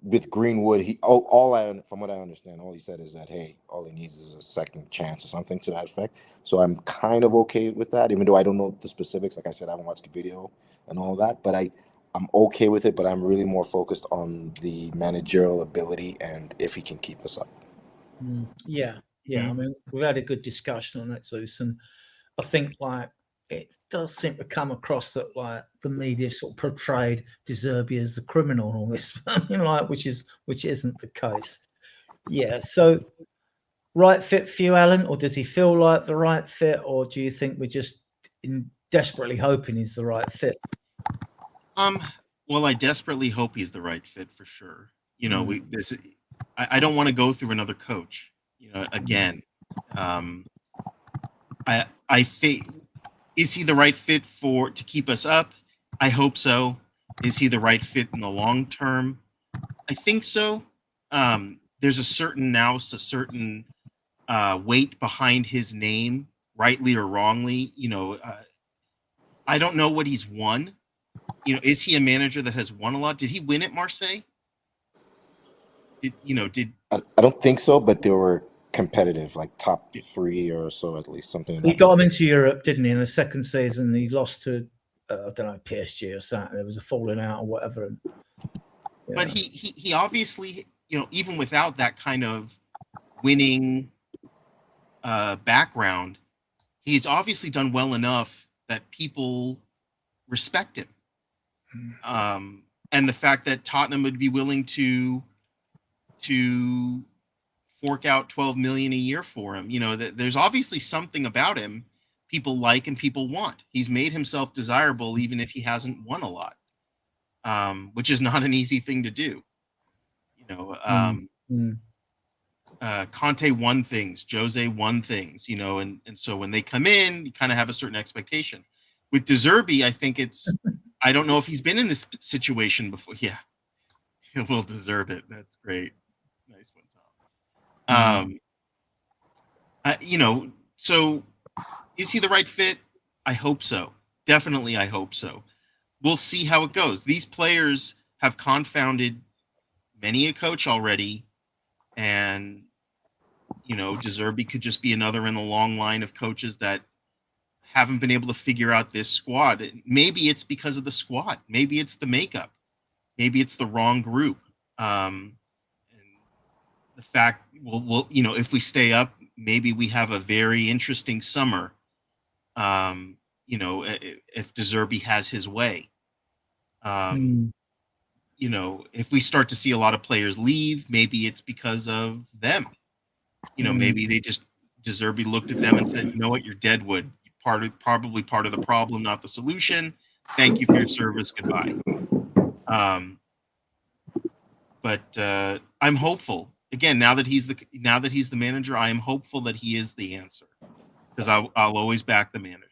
with Greenwood, from what I understand, all he said is that, hey, all he needs is a second chance or something to that effect. So I'm kind of okay with that, even though I don't know the specifics. Like I said, I haven't watched the video and all that, but I'm okay with it. But I'm really more focused on the managerial ability and if he can keep us up. Yeah. I mean, we've had a good discussion on that, Zeus, and I think it does seem to come across that the media sort of portrayed De Zerbi as the criminal and all this, which isn't the case. Yeah. So, right fit for you, Alan, or does he feel like the right fit, or do you think we're just desperately hoping he's the right fit? Well, I desperately hope he's the right fit for sure. I don't want to go through another coach. Again, I think, is he the right fit to keep us up? I hope so. Is he the right fit in the long term? I think so. There's a certain weight behind his name, rightly or wrongly. I don't know what he's won. Is he a manager that has won a lot? Did he win at Marseille? I don't think so, but they were competitive, like top 3 or so at least, something. He got him into Europe, didn't he? In the second season, he lost to I don't know, PSG or something. There was a falling out or whatever. But he obviously, even without that kind of winning background, he's obviously done well enough that people respect him. And the fact that Tottenham would be willing to fork out 12 million a year for him, there's obviously something about him people like and people want. He's made himself desirable even if he hasn't won a lot, which is not an easy thing to do. Conte won things, Jose won things, and so when they come in, you kind of have a certain expectation. With De Zerbi, I think I don't know if he's been in this situation before. Yeah, he'll deserve it. That's great. Nice one, Tom. So is he the right fit? I hope so. Definitely, I hope so. We'll see how it goes. These players have confounded many a coach already, and De Zerbi could just be another in the long line of coaches that haven't been able to figure out this squad. Maybe it's because of the squad. Maybe it's the makeup. Maybe it's the wrong group. And the fact, we'll if we stay up, maybe we have a very interesting summer. If De Zerbi has his way. If we start to see a lot of players leave, maybe it's because of them. Maybe they just, De Zerbi looked at them and said, you know what, you're deadwood. Probably part of the problem, not the solution. Thank you for your service. Goodbye. But I'm hopeful. Again, now that he's the manager, I am hopeful that he is the answer, because I'll always back the manager.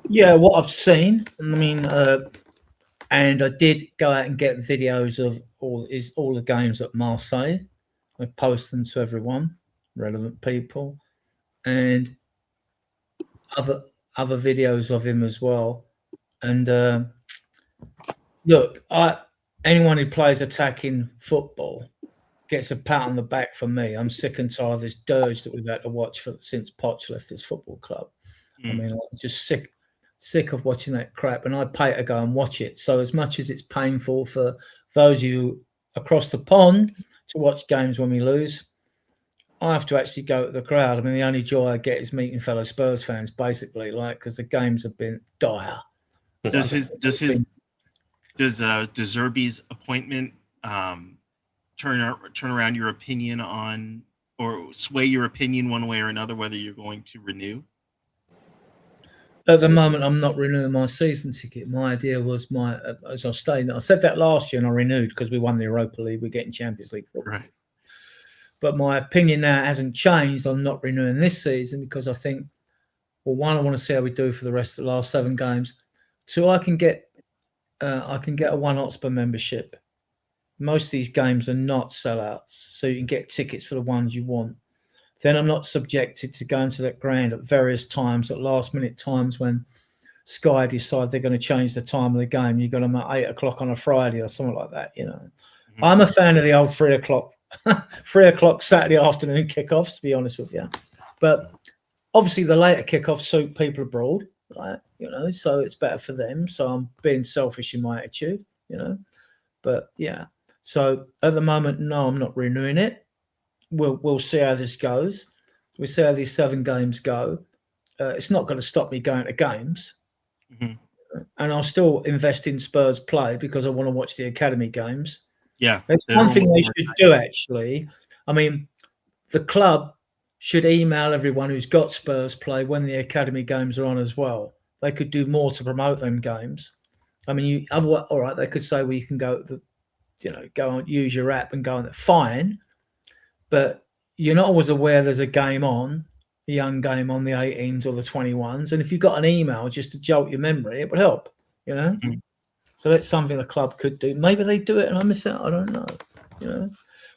Yeah, what I've seen, and I did go out and get videos of all the games at Marseille. I post them to everyone, relevant people, and other videos of him as well. And look, anyone who plays attacking football gets a pat on the back from me. I'm sick and tired of this dirge that we've had to watch since Poch left this football club. I'm just sick of watching that crap, and I pay to go and watch it. So as much as it's painful for those of you across the pond to watch games when we lose, I have to actually go to the crowd. The only joy I get is meeting fellow Spurs fans, basically, because the games have been dire. Does De Zerbi's appointment turn around your opinion on, or sway your opinion one way or another, whether you're going to renew? At the moment, I'm not renewing my season ticket. My idea was as I said that last year, and I renewed because we won the Europa League. We're getting Champions League football. Right. But my opinion now hasn't changed. I'm not renewing this season because I think, well, one, I want to see how we do for the rest of the last 7 games. 2, I can get a One Hotspur membership. Most of these games are not sellouts, so you can get tickets for the ones you want. Then I'm not subjected to going to that ground at various times, at last-minute times when Sky decide they're going to change the time of the game. You got them at 8 o'clock on a Friday or something like that. Mm-hmm. I'm a fan of the old 3 o'clock Saturday afternoon kickoffs, to be honest with you. But obviously, the later kickoffs suit people abroad, right? So it's better for them. So I'm being selfish in my attitude, But yeah, so at the moment, no, I'm not renewing it. We'll see how this goes. We'll see how these 7 games go. It's not going to stop me going to games. Mm-hmm. And I'll still invest in Spurs play because I want to watch the academy games. Yeah. That's one thing they should do, actually. The club should email everyone who's got Spurs play when the academy games are on as well. They could do more to promote them games. All right, they could say, well, you can go to go on, use your app and go on. Fine, but you're not always aware there's a game on, a young game on the 18s or the 21s. And if you've got an email just to jolt your memory, it would help, So that's something the club could do. Maybe they do it and I miss out. I don't know.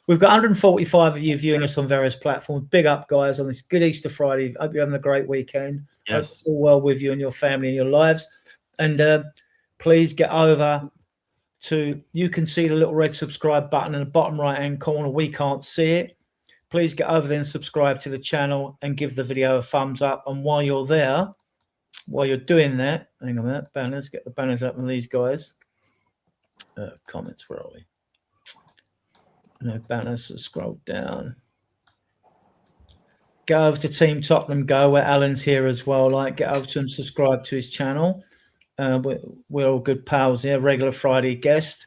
We've got 145 of you viewing us on various platforms. Big up, guys, on this good Easter Friday. Hope you're having a great weekend. Yes. Hope it's all well with you and your family and your lives. And please get over to, you can see the little red subscribe button in the bottom right-hand corner. We can't see it. Please get over there and subscribe to the channel and give the video a thumbs up. And while you're there, while you're doing that, hang on a minute, banners, get the banners up on these guys. Comments, where are we? No banners, so scroll down. Go over to Team Tottenham Go, where Alan's here as well. Get over to him, subscribe to his channel. We're all good pals here, regular Friday guest.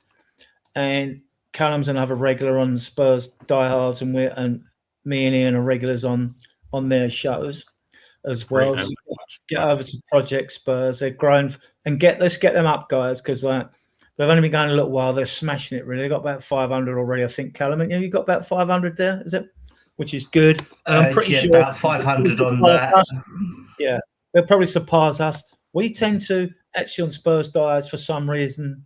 And Callum's another regular on Spurs Diehards, and me and Ian are regulars on their shows as well. So get over to Project Spurs. They're growing, and let's get them up, guys, because they've only been going a little while. They're smashing it, really. They've got about 500 already, I think, Callum. Have you got about 500 there, is it? Which is good. I'm pretty sure about 500 on that. Yeah, they'll probably surpass us. We tend to, actually, on Spurs Diets, for some reason,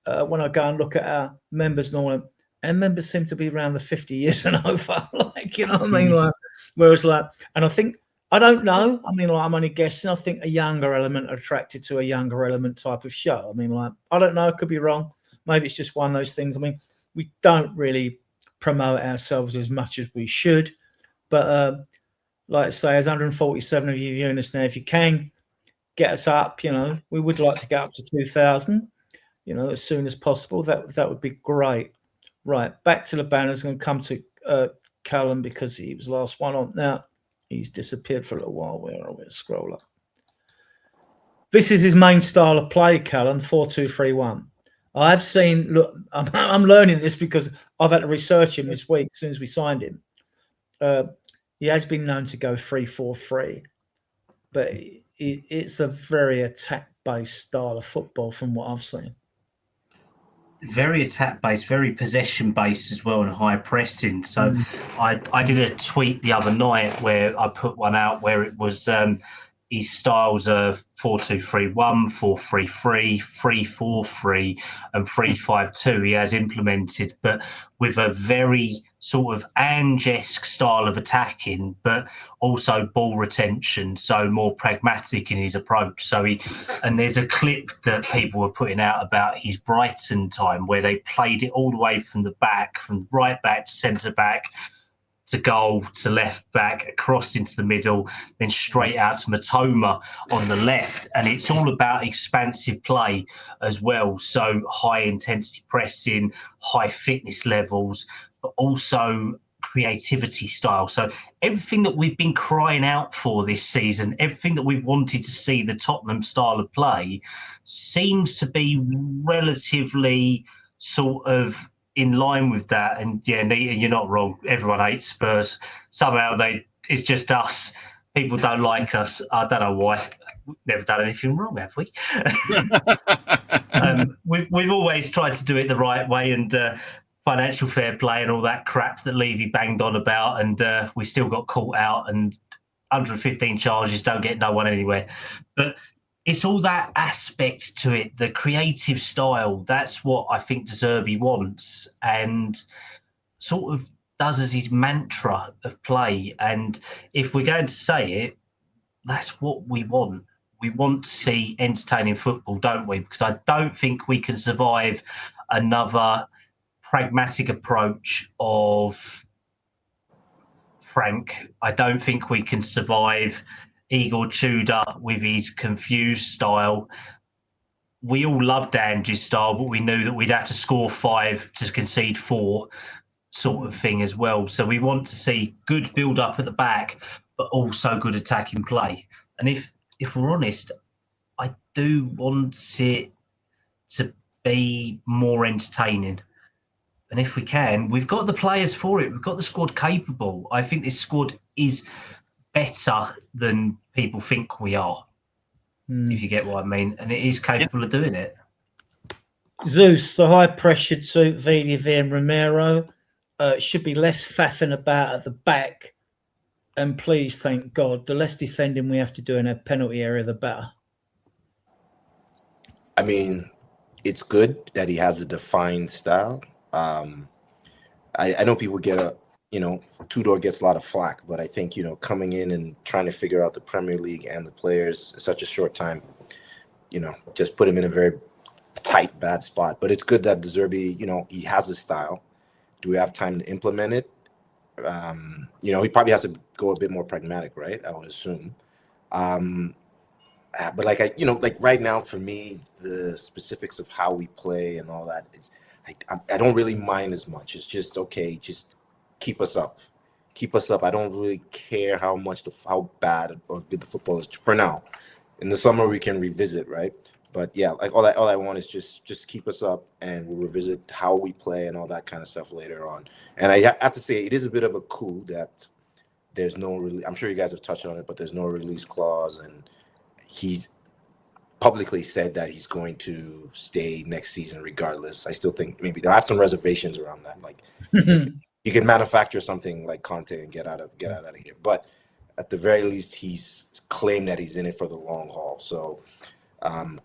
when I go and look at our members and all them, our members seem to be around the 50 years and over. You know what I mean? Whereas, and I think, I don't know. I mean, I'm only guessing. I think a younger element attracted to a younger element type of show. I mean, I don't know. I could be wrong. Maybe it's just one of those things. I mean, we don't really promote ourselves as much as we should. But like I say, there's 147 of you viewing us now. If you can get us up, we would like to get up to 2,000, as soon as possible. That would be great. Right, back to the banners. I'm going to come to Callum because he was the last one on. Now, he's disappeared for a little while. Where are we? Scroll up. This is his main style of play, Callum, 4-2-3-1. I've seen, look, I'm learning this because I've had to research him this week as soon as we signed him. He has been known to go 3-4-3, but it's a very attack-based style of football from what I've seen. Very attack-based, very possession-based as well, and high pressing. So I did a tweet the other night where I put one out where it was his styles are 4-2-3-1, 4-3-3, 3-4-3, and 3-5-2 he has implemented, but with a very sort of Ange-esque style of attacking, but also ball retention, so more pragmatic in his approach. So and there's a clip that people were putting out about his Brighton time where they played it all the way from the back, from right back to centre back, to goal, to left back, across into the middle, then straight out to Matoma on the left. And it's all about expansive play as well. So high intensity pressing, high fitness levels, but also creativity style. So everything that we've been crying out for this season, everything that we've wanted to see, the Tottenham style of play, seems to be relatively sort of in line with that. And yeah, you're not wrong. Everyone hates Spurs. Somehow it's just us. People don't like us. I don't know why. We've never done anything wrong, have we? We've always tried to do it the right way, and financial fair play and all that crap that Levy banged on about, and we still got caught out, and 115 charges don't get no one anywhere. But it's all that aspect to it, the creative style. That's what I think Zerbi wants, and sort of does as his mantra of play. And if we're going to say it, that's what we want. We want to see entertaining football, don't we? Because I don't think we can survive another pragmatic approach of Frank. I don't think we can survive Igor Tudor with his confused style. We all loved Ange's style, but we knew that we'd have to score 5 to concede 4 sort of thing as well. So we want to see good build-up at the back, but also good attacking play. And if we're honest, I do want it to be more entertaining. And if we can, we've got the players for it. We've got the squad capable. I think this squad is better than people think we are, if you get what I mean. And it is capable of doing it. Zeus, the high-pressured suit, VDV and Romero should be less faffing about at the back. And please, thank God, the less defending we have to do in a penalty area, the better. I mean, it's good that he has a defined style. I know people get Tudor gets a lot of flack, but I think, coming in and trying to figure out the Premier League and the players in such a short time, just put him in a very tight, bad spot. But it's good that the Zerbi, he has a style. Do we have time to implement it? He probably has to go a bit more pragmatic, right? I would assume. But right now, for me, the specifics of how we play and all that, I don't really mind as much. It's just, okay, just keep us up. Keep us up. I don't really care how bad or good the football is for now. In the summer, we can revisit, right? But yeah, all I want is just keep us up, and we'll revisit how we play and all that kind of stuff later on. And I have to say, it is a bit of a coup that there's no really. I'm sure you guys have touched on it, but there's no release clause, and he's publicly said that he's going to stay next season regardless. I still think maybe there are some reservations around that. Like, you can manufacture something like Conte and get out of here, but at the very least, he's claimed that he's in it for the long haul. So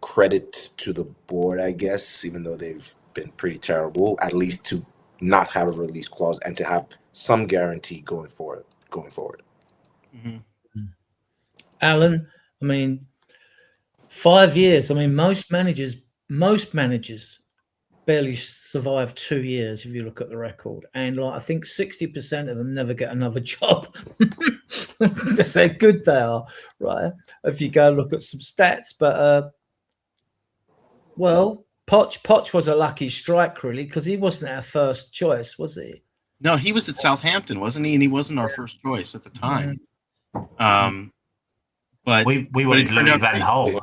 credit to the board, I guess, even though they've been pretty terrible, at least to not have a release clause and to have some guarantee going forward. Mm-hmm. Alan, I mean, 5 years. I mean, most managers barely survive 2 years if you look at the record, and I think 60% of them never get another job. Because how good they are, right? If you go look at some stats, but Poch was a lucky strike, really, because he wasn't our first choice, was he? No, he was at Southampton, wasn't he? And he wasn't our first choice at the time. But we wanted Louis Van Gaal.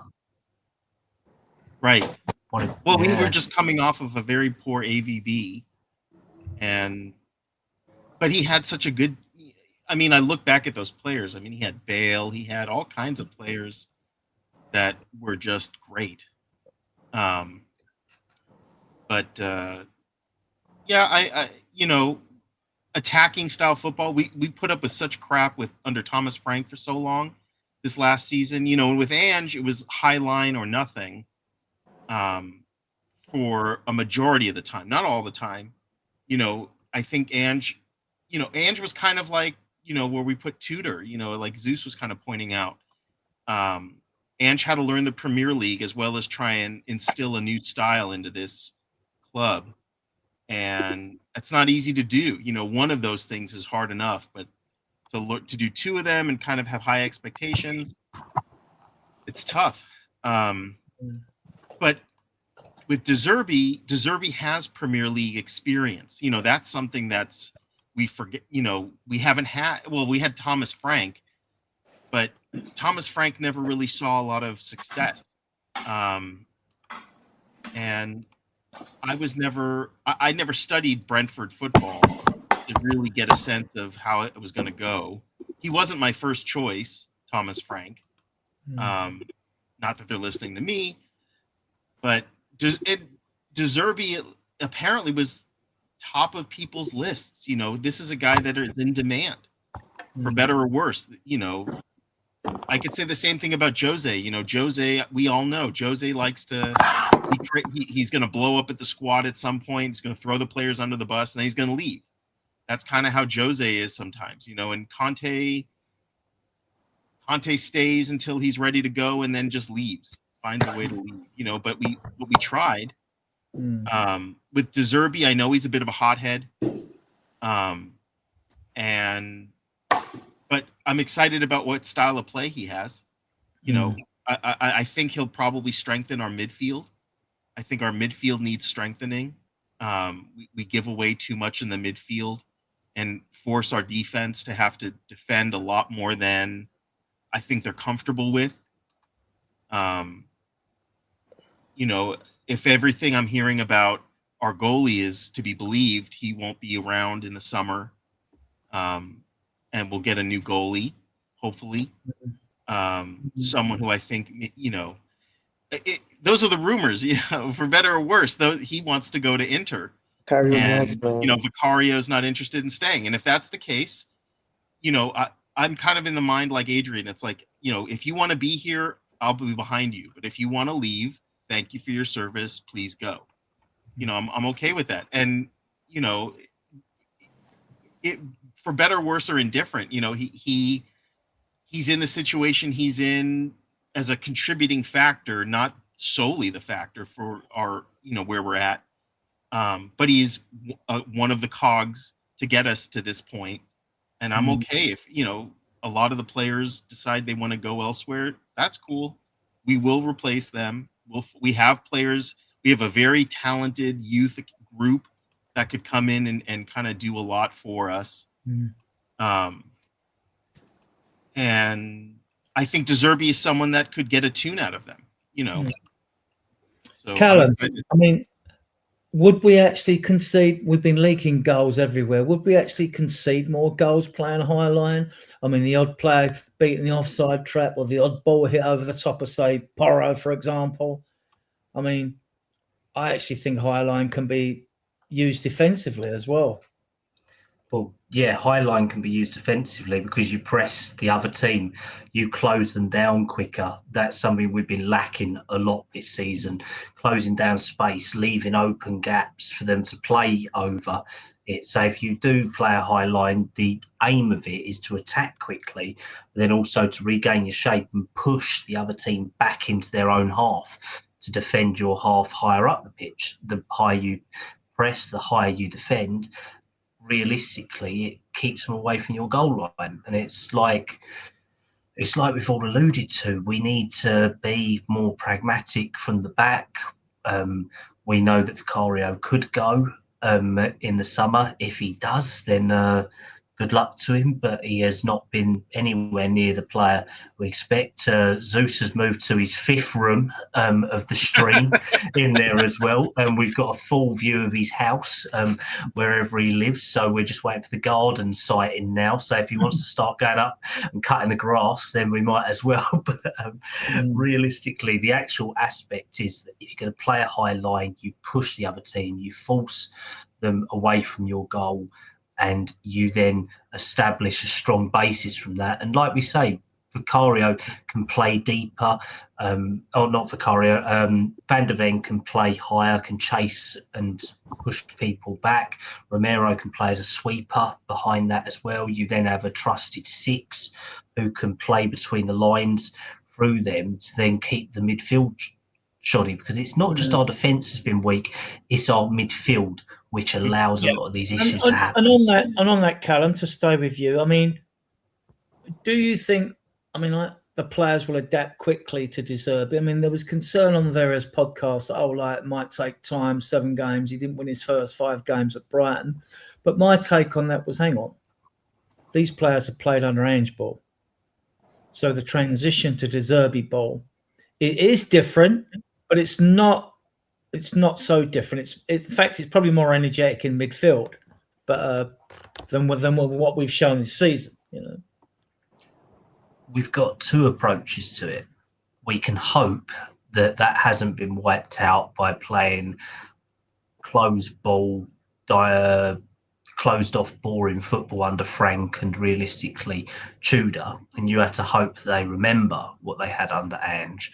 Right. Well, we were just coming off of a very poor AVB, but he had such a good. I mean, I look back at those players. I mean, he had Bale. He had all kinds of players that were just great. Attacking style football. We put up with such crap under Thomas Frank for so long this last season. And with Ange, it was high line or nothing. For a majority of the time, not all the time. I think Ange was kind of like, where we put Tudor, like Zeus was kind of pointing out. Ange had to learn the Premier League as well as try and instill a new style into this club. And it's not easy to do. One of those things is hard enough, but to do two of them and kind of have high expectations, it's tough. But with Zerbi has Premier League experience. That's something we forget. We haven't had. Well, we had Thomas Frank, but Thomas Frank never really saw a lot of success. And I never studied Brentford football to really get a sense of how it was going to go. He wasn't my first choice, Thomas Frank. Not that they're listening to me. But Zerbi apparently was top of people's lists. This is a guy that is in demand, for better or worse. I could say the same thing about Jose. Jose, we all know Jose likes to. He's going to blow up at the squad at some point. He's going to throw the players under the bus, and then he's going to leave. That's kind of how Jose is sometimes. And Conte stays until he's ready to go, and then just leaves. Finds a way to leave, but we tried. With De Zerbi, I know he's a bit of a hothead. But I'm excited about what style of play he has. I think he'll probably strengthen our midfield. I think our midfield needs strengthening. We give away too much in the midfield and force our defense to have to defend a lot more than I think they're comfortable with. If everything I'm hearing about our goalie is to be believed, he won't be around in the summer. And we'll get a new goalie, hopefully. Someone who I think, those are the rumors, for better or worse. Though he wants to go to Inter, Carrio's and nice, man. Vicario's not interested in staying. And if that's the case, I'm kind of in the mind like Adrian. It's like, if you want to be here, I'll be behind you. But if you want to leave, thank you for your service. Please go. I'm okay with that. And it, for better, worse, or indifferent, he's in the situation he's in as a contributing factor, not solely the factor for our, where we're at. But he's one of the cogs to get us to this point. And I'm okay if, a lot of the players decide they want to go elsewhere. That's cool. We will replace them. We have players. We have a very talented youth group that could come in and kind of do a lot for us. And I think Zerbi is someone that could get a tune out of them, So Callum, I mean, would we actually concede? We've been leaking goals everywhere. Would we actually concede more goals playing high line? I mean, the odd player beating the offside trap, or the odd ball hit over the top of, say, Porro, for example. I mean, I actually think high line can be used defensively as well. Well, yeah, high line can be used defensively because you press the other team, you close them down quicker. That's something we've been lacking a lot this season, closing down space, leaving open gaps for them to play over it. So if you do play a high line, the aim of it is to attack quickly, but then also to regain your shape and push the other team back into their own half to defend your half higher up the pitch. The higher you press, the higher you defend. Realistically, it keeps them away from your goal line. And it's like we've all alluded to, we need to be more pragmatic from the back. We know that Vicario could go in the summer. If he does, then good luck to him, but he has not been anywhere near the player we expect. Zeus has moved to his fifth room of the stream in there as well. And we've got a full view of his house wherever he lives. So we're just waiting for the garden sighting now. So if he wants to start going up and cutting the grass, then we might as well. But realistically, the actual aspect is that if you're going to play a high line, you push the other team, you force them away from your goal, and you then establish a strong basis from that. And like we say, Vicario can play deeper, or not Vicario, Van der Ven can play higher, can chase and push people back. Romero can play as a sweeper behind that as well. You then have a trusted six who can play between the lines through them to then keep the midfield shoddy, because it's not just our defence has been weak, it's our midfield which allows a lot of these issues to happen. And on that, Callum, to stay with you, I mean, do you think, the players will adapt quickly to Zerbi? I mean, there was concern on various podcasts that, it might take time, 7 games. He didn't win his first 5 games at Brighton. But my take on that was, hang on, these players have played under Ange ball. So the transition to Zerbi ball, it is different, but it's not so different. In fact, it's probably more energetic in midfield, but than what we've shown this season. We've got 2 approaches to it. We can hope that hasn't been wiped out by playing closed ball, closed off, boring football under Frank and realistically Tudor. And you had to hope that they remember what they had under Ange.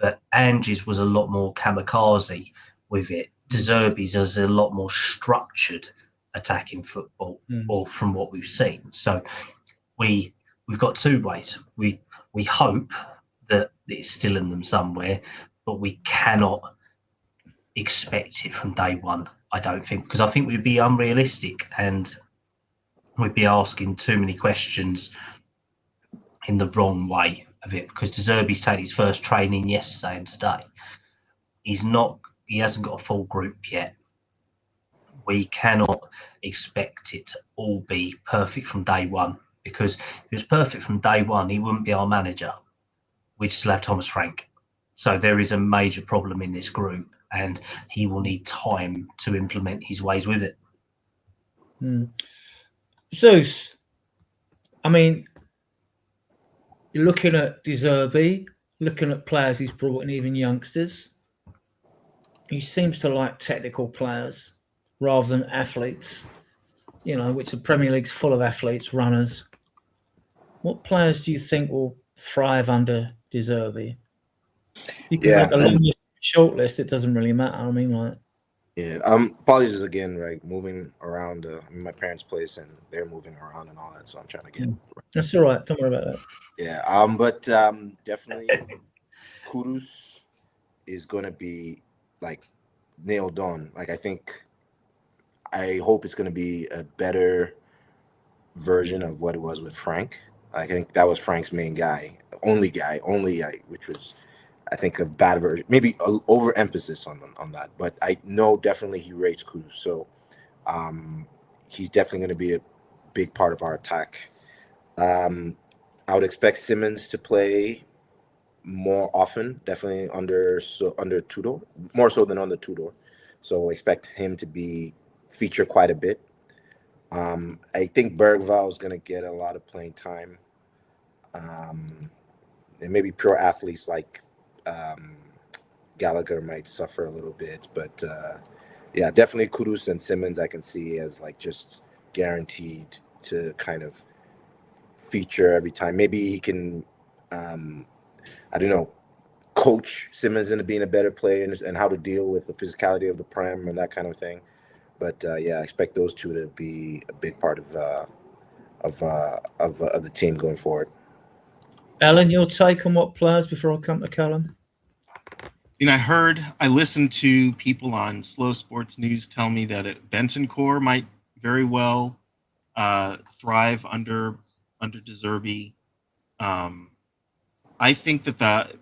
But Ange's was a lot more kamikaze with it. Zerbi's is a lot more structured attacking football, or from what we've seen. So we've got 2 ways. We hope that it's still in them somewhere, but we cannot expect it from day one, I don't think, because I think we'd be unrealistic and we'd be asking too many questions in the wrong way of it, because Zerbi's taken his first training yesterday and today. He hasn't got a full group yet. We cannot expect it to all be perfect from day one, because if it was perfect from day one, he wouldn't be our manager. We'd still have Thomas Frank. So there is a major problem in this group, and he will need time to implement his ways with it. Zeus, I mean, you're looking at Zerbi. looking at players he's brought in, even youngsters, he seems to like technical players rather than athletes, which the Premier League's full of athletes, runners. What players do you think will thrive under De Zerbi? You can make a long short list. It doesn't really matter. I mean, like. Yeah. Apologies again, right? Moving around my parents' place, and they're moving around and all that. So I'm trying to get. That's all right. Don't worry about that. Yeah. But definitely, Kudus is going to be like nailed on. Like I hope it's going to be a better version of what it was with Frank. I think that was Frank's main guy, which was, I think, a bad version, maybe overemphasis on that. But I know definitely he rates Kudus, so he's definitely going to be a big part of our attack. I would expect Simmons to play more often, definitely under Tudor, more so than under Tudor. So expect him to feature quite a bit. I think Bergvall is going to get a lot of playing time. And maybe pure athletes like Gallagher might suffer a little bit. But yeah, definitely Kudus and Simmons I can see as like just guaranteed to kind of feature every time. Maybe he can, I don't know, coach Simmons into being a better player and how to deal with the physicality of the Prem and that kind of thing. But yeah, I expect those two to be a big part of the team going forward. Alan, your take on what players before I come to Callum? I listened to people on Slow Sports News tell me that Bentancur might very well thrive under De Zerbi. I think that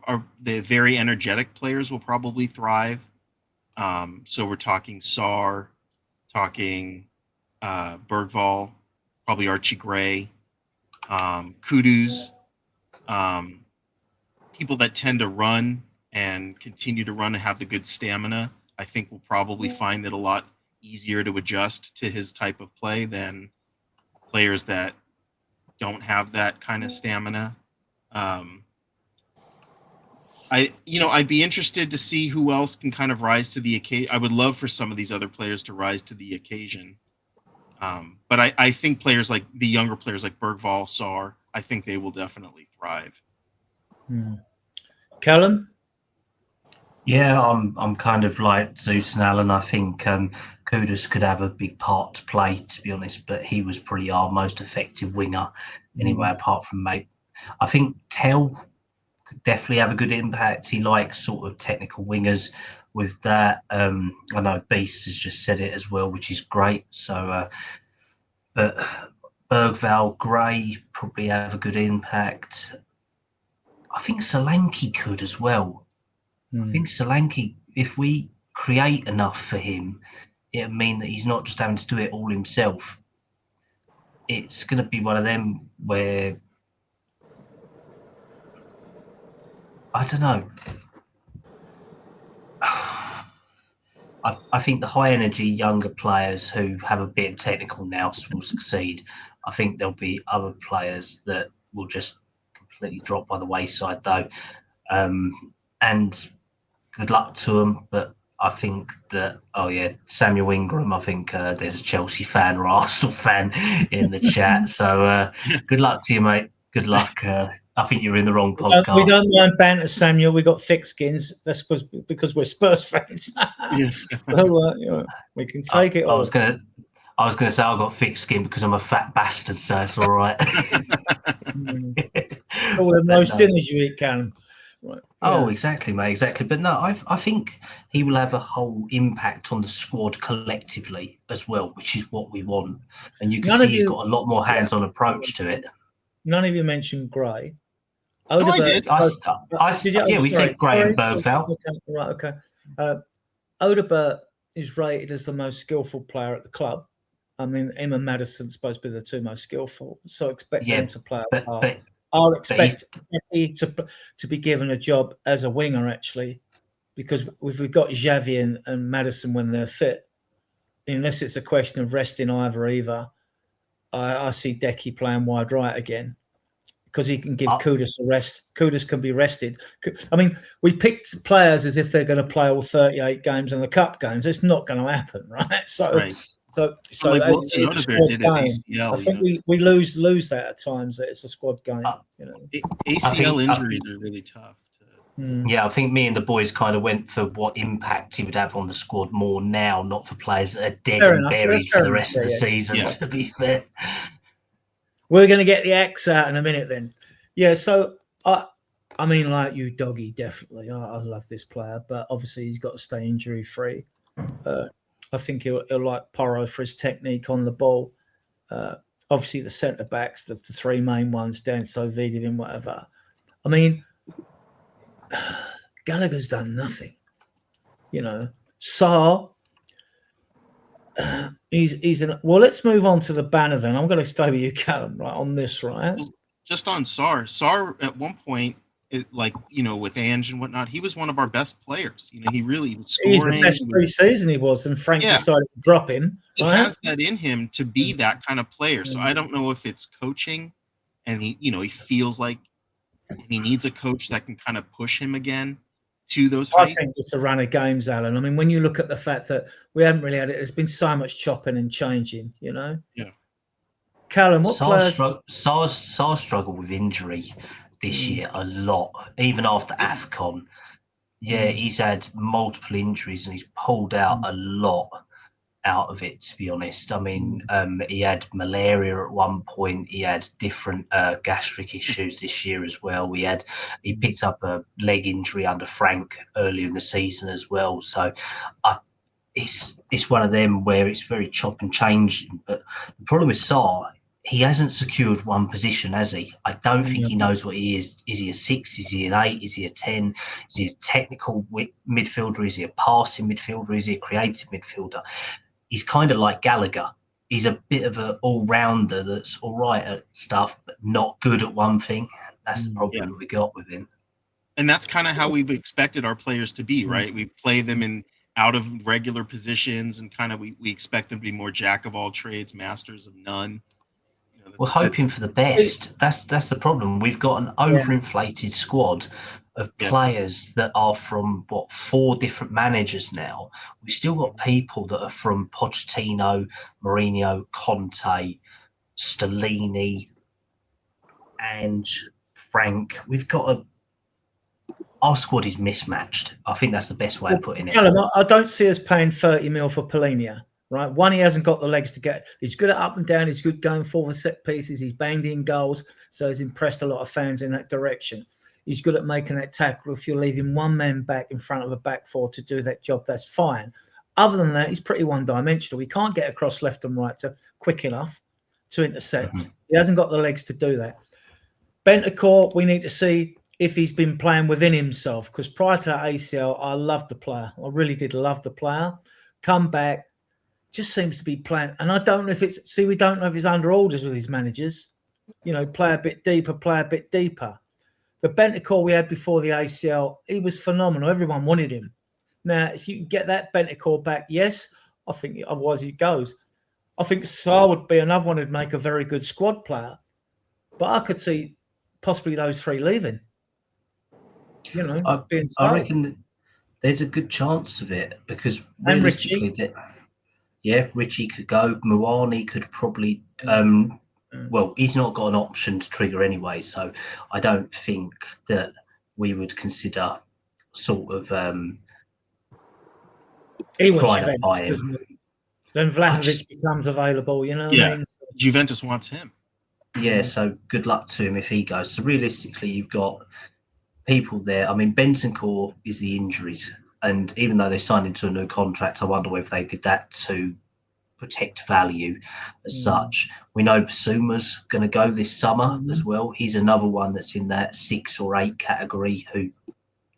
the very energetic players will probably thrive. So we're talking Sarr, talking Bergvall, probably Archie Gray, Kudus, people that tend to run and continue to run and have the good stamina. I think will probably find it a lot easier to adjust to his type of play than players that don't have that kind of stamina. I'd be interested to see who else can kind of rise to the occasion. I would love for some of these other players to rise to the occasion. But I think players like the younger players like Bergvall, Sarr, I think they will definitely thrive. Callum? Yeah, I'm kind of like Zeus and Alan. I think Kudus could have a big part to play, to be honest, but he was probably our most effective winger anyway, apart from mate. I think Tell could definitely have a good impact. He likes sort of technical wingers with that. I know Beast has just said it as well, which is great. So, but Bergvall, Gray probably have a good impact. I think Solanke could as well. I think Solanke, if we create enough for him, it'll mean that he's not just having to do it all himself. It's going to be one of them where, I don't know. I think the high energy younger players who have a bit of technical nous will succeed. I think there'll be other players that will just completely drop by the wayside though. And good luck to them, but I think that, Samuel Ingram, I think there's a Chelsea fan or Arsenal fan in the chat. So good luck to you, mate. Good luck. I think you're in the wrong podcast. We don't mind banter, Samuel. We got thick skins. That's because we're Spurs fans. So, we can take it. I was gonna say I got thick skin because I'm a fat bastard, so it's all right. All the most dinners you eat, Callum. Right. Oh, exactly, mate, exactly. But no, I think he will have a whole impact on the squad collectively as well, which is what we want. And you can see he's got a lot more hands-on approach to it. None of you mentioned Gray. I did. We said Gray and Bergvall. Right, okay. Odebert is rated as the most skillful player at the club. I mean, him and Maddison's supposed to be the two most skillful, so expect them to play a part. I'll expect Becky to be given a job as a winger, actually, because if we've got Xavi and Maddison when they're fit, unless it's a question of resting either, I see Decky playing wide right again. because he can give Kudus a rest. Kudus can be rested. I mean, we picked players as if they're going to play all 38 games in the cup games. It's not going to happen, right? So like Wilson Odegaard did his ACL. I think we lose that at times. That it's a squad game. ACL injuries are really tough. Yeah, I think me and the boys kind of went for what impact he would have on the squad more now, not for players that are dead and buried for the rest of the season, to be fair. We're going to get the X out in a minute then. Yeah, so I mean, like you, Doggy, definitely. I love this player, but obviously he's got to stay injury-free. I think he'll like Porro for his technique on the ball. Obviously, the centre-backs, the three main ones, Dan Sovidin and whatever. I mean, Gallagher's done nothing, Sarr, he's well. Let's move on to the banner then. I'm going to stay with you, Callum, right on this, right? Well, just on Sarr. Sarr at one point, with Ange and whatnot, he was one of our best players. He really was scoring. He's the best pre-season he was, and Frank decided to drop him. He has that in him to be that kind of player. So I don't know if it's coaching, and he feels like he needs a coach that can kind of push him again to those heights. I think it's a run of games, Alan. I mean, when you look at the fact that we haven't really had it, there's been so much chopping and changing, Yeah. Callum, what players? Sarr struggled with injury this year a lot, even after AFCON. Yeah, he's had multiple injuries and he's pulled out a lot out of it, to be honest. I mean, he had malaria at one point. He had different gastric issues this year as well. He picked up a leg injury under Frank earlier in the season as well. So it's one of them where it's very chop and changing. But the problem with Sarr, he hasn't secured one position, has he? I don't think he knows what he is. Is he a 6? Is he an 8? Is he a 10? Is he a technical midfielder? Is he a passing midfielder? Is he a creative midfielder? He's kind of like Gallagher. He's a bit of an all-rounder that's all right at stuff, but not good at one thing. That's the problem that we got with him. And that's kind of how we've expected our players to be, right? We play them in out of regular positions, and kind of we expect them to be more jack of all trades, masters of none. We're hoping for the best. That's the problem. We've got an overinflated squad of players that are from 4 different managers now. We've still got people that are from Pochettino, Mourinho, Conte, Stellini, and Frank. Our squad is mismatched. I think that's the best way of putting it. Callum, I don't see us paying 30 mil for Polinia. Right, one, he hasn't got the legs to get. He's good at up and down. He's good going forward set pieces. He's banged in goals, so he's impressed a lot of fans in that direction. He's good at making that tackle. If you're leaving one man back in front of a back four to do that job, that's fine. Other than that, he's pretty one-dimensional. He can't get across left and right quick enough to intercept. He hasn't got the legs to do that. Bentancur, we need to see if he's been playing within himself, because prior to that ACL, I loved the player. I really did love the player. Come back. Just seems to be playing, and I don't know if we don't know if he's under orders with his managers. Play a bit deeper. The Bentancur we had before the ACL, he was phenomenal. Everyone wanted him. Now, if you can get that Bentancur back, yes, I think otherwise he goes. I think Sarr would be another one who'd make a very good squad player, but I could see possibly those 3 leaving. I reckon that there's a good chance of it, because realistically, Richie could go. Muani could probably. Well, he's not got an option to trigger anyway, so I don't think that we would consider sort of trying to buy him. Then Vlahovic becomes available, what I mean? Juventus wants him. Yeah, so good luck to him if he goes. So realistically, you've got people there. I mean, Bentancur is the injuries. And even though they signed into a new contract, I wonder whether they did that to protect value as such. We know Basuma's going to go this summer as well. He's another one that's in that 6 or 8 category who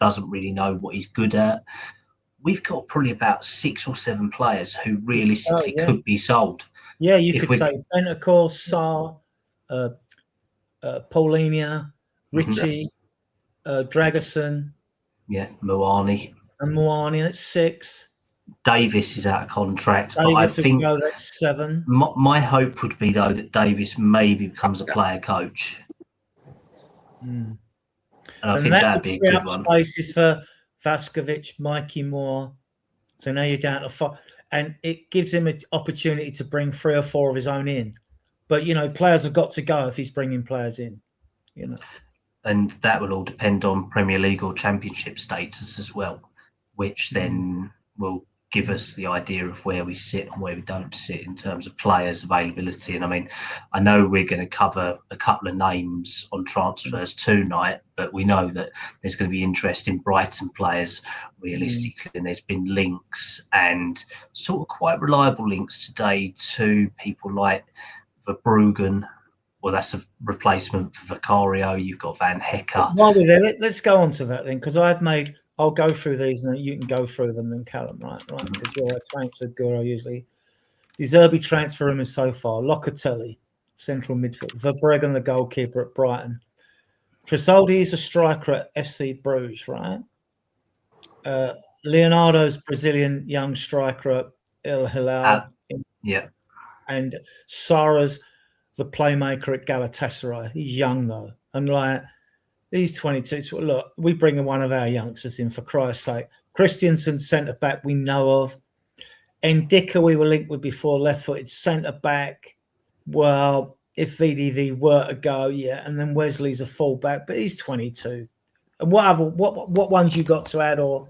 doesn't really know what he's good at. We've got probably about 6 or 7 players who realistically could be sold. Yeah, you could say Bentancur, Sarr, Paulinia, Richie, Dragerson. Yeah, Muani. And Muani at 6. Davis is out of contract, but I think that's 7. My hope would be though that Davis maybe becomes a player coach. Mm. And I And think that that'd would be a free good up one. spaces for Vaskovich, Mikey Moore. So now you're down to 5, and it gives him an opportunity to bring 3 or 4 of his own in. But players have got to go if he's bringing players in. And that will all depend on Premier League or Championship status as well, which then will give us the idea of where we sit and where we don't sit in terms of players availability. And I mean, I know we're going to cover a couple of names on transfers tonight, but we know that there's going to be interest in Brighton players realistically, and there's been links and sort of quite reliable links today to people like Verbruggen. Well, that's a replacement for Vicario. You've got Van Hecker. While we're there, let's go on to that then, because I'll go through these and you can go through them then, Callum, right? Because you're a transfer guru usually. The Zerbi transfer rumours so far: Locatelli, central midfield; Verbruggen, the goalkeeper at Brighton; Tresoldi is a striker at FC Bruges, right? Leonardo's Brazilian young striker at El Hilal. Yeah. And Sara's the playmaker at Galatasaray. He's young though, and he's 22. So look, we bring one of our youngsters in for Christ's sake. Christiansen, centre back, we know of. Ndicka, we were linked with before, left-footed centre back. Well, if VDV were to go, yeah, and then Wesley's a full back, but he's 22. And what ones you got to add or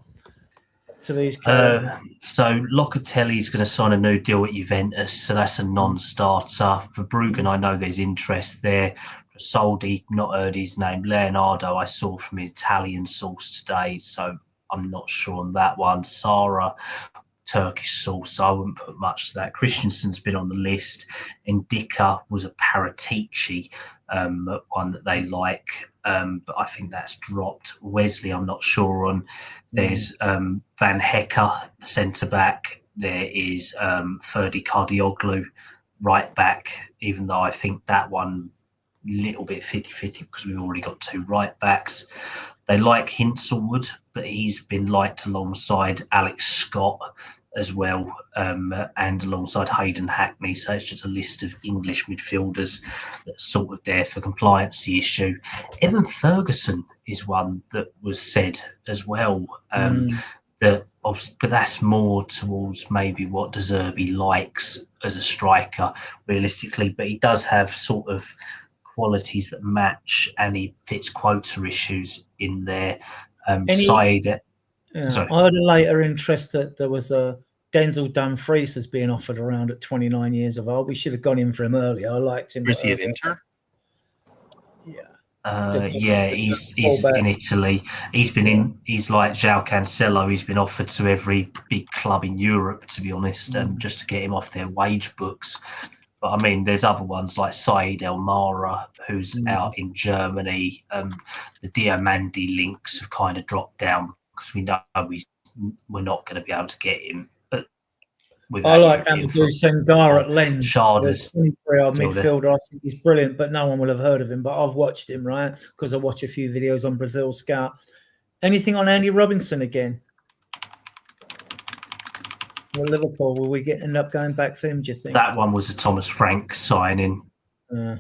to these? So Locatelli's going to sign a new deal at Juventus, so that's a non-starter. For Bruggen, I know there's interest there. For Soldi, not heard his name. Leonardo, I saw from an Italian source today, so I'm not sure on that one. Sara, Turkish source, so I wouldn't put much to that. Christensen's been on the list. Ndicka was a Paratici, one that they like, but I think that's dropped. Wesley, I'm not sure on. There's Van Hecker, the centre back. There is Ferdi Cardioglu, right back, even though I think that one little bit 50-50 because we've already got 2 right backs. They like Hinselwood, but he's been liked alongside Alex Scott as well, and alongside Hayden Hackney. So it's just a list of English midfielders that's sort of there for compliancy issue. Evan Ferguson is one that was said as well. But that's more towards maybe what De Zerbi likes as a striker, realistically. But he does have sort of qualities that match, and he fits quota issues in there. Sorry. I heard a later interest that there was a Denzel Dumfries that's being offered around at 29 years of old. We should have gone in for him earlier. I liked him. Is he at Inter? Yeah. He's in Italy. He's been he's like João Cancelo. He's been offered to every big club in Europe, to be honest, just to get him off their wage books. But I mean, there's other ones like Said El Mara, who's out in Germany. The Diamandi links have kind of dropped down because we know we're not going to be able to get him. I like Amadou Senghar at Lens. Sharders, 23-year-old midfielder. I think he's brilliant, but no one will have heard of him. But I've watched him, right? Because I watch a few videos on Brazil Scout. Anything on Andy Robinson again? Well, Liverpool, will we end up going back for him, do you think? That one was a Thomas Frank signing. I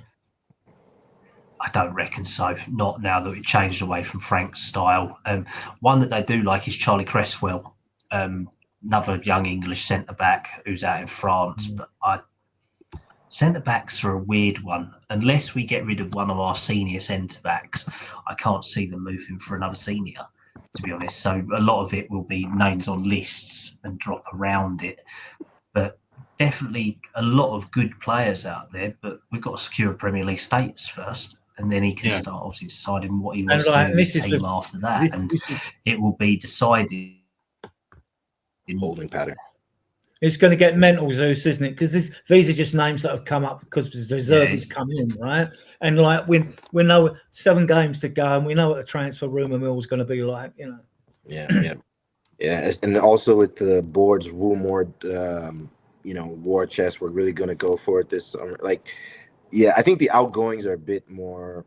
don't reckon so. Not now that it changed away from Frank's style. One that they do like is Charlie Cresswell, another young English centre-back who's out in France. But centre-backs are a weird one. Unless we get rid of one of our senior centre-backs, I can't see them moving for another senior, to be honest. So a lot of it will be names on lists and drop around it. But definitely a lot of good players out there, but we've got to secure Premier League status first, and then he can start obviously deciding what he wants to do with his team after that. It will be decided in holding pattern. It's going to get mental, Zeus, isn't it? Because these are just names that have come up because the Zerbi's come in, right? And we know 7 games to go, and we know what the transfer rumour mill is going to be like, Yeah. And also with the board's rumored, war chest, we're really going to go for it this summer. I think the outgoings are a bit more,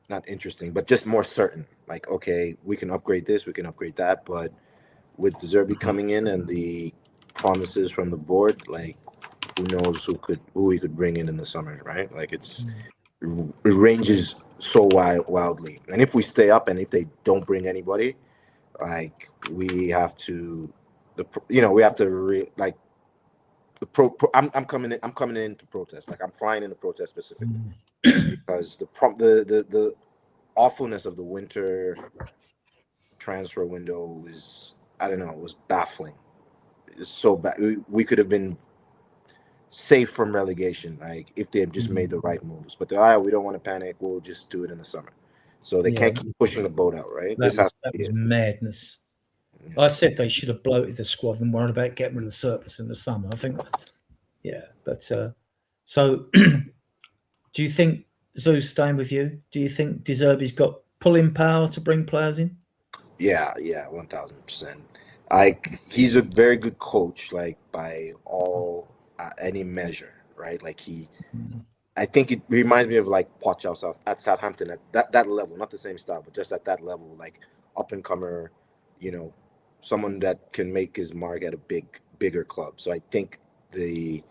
not interesting, but just more certain. Like, okay, we can upgrade this, we can upgrade that, but with the Zerbi coming in and the promises from the board, who knows who we could bring in the summer, right? It ranges so wildly. And if we stay up, and if they don't bring anybody, like we have to, we have to like the I'm coming in to protest. Like I'm flying in to protest specifically because the awfulness of the winter transfer window was, I don't know, it was baffling. It's so bad. We could have been safe from relegation, like if they had just made the right moves. But they're we don't want to panic. We'll just do it in the summer. So they can't keep pushing the boat out, right? That was madness. Yeah. I said they should have bloated the squad and worried about getting rid of the surplus in the summer. I think, yeah. But so, do you think Zoo's staying with you? Do you think Zerbi's got pulling power to bring players in? Yeah, 1000%. Like he's a very good coach, like by all any measure, right? Like I think it reminds me of like Poch at Southampton at that level, not the same style, but just at that level, like up and comer, someone that can make his mark at a bigger club. So I think the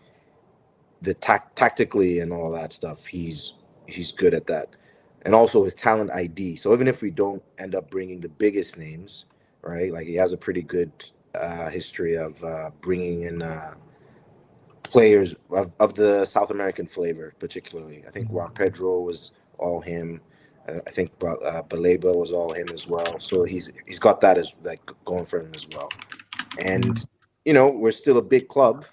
tactically and all that stuff, he's good at that, and also his talent ID. So even if we don't end up bringing the biggest names, right? Like he has a pretty good history of bringing in players of the South American flavor, particularly. I think Juan Pedro was all him. I think Baleba was all him as well. So he's got that as like going for him as well. And we're still a big club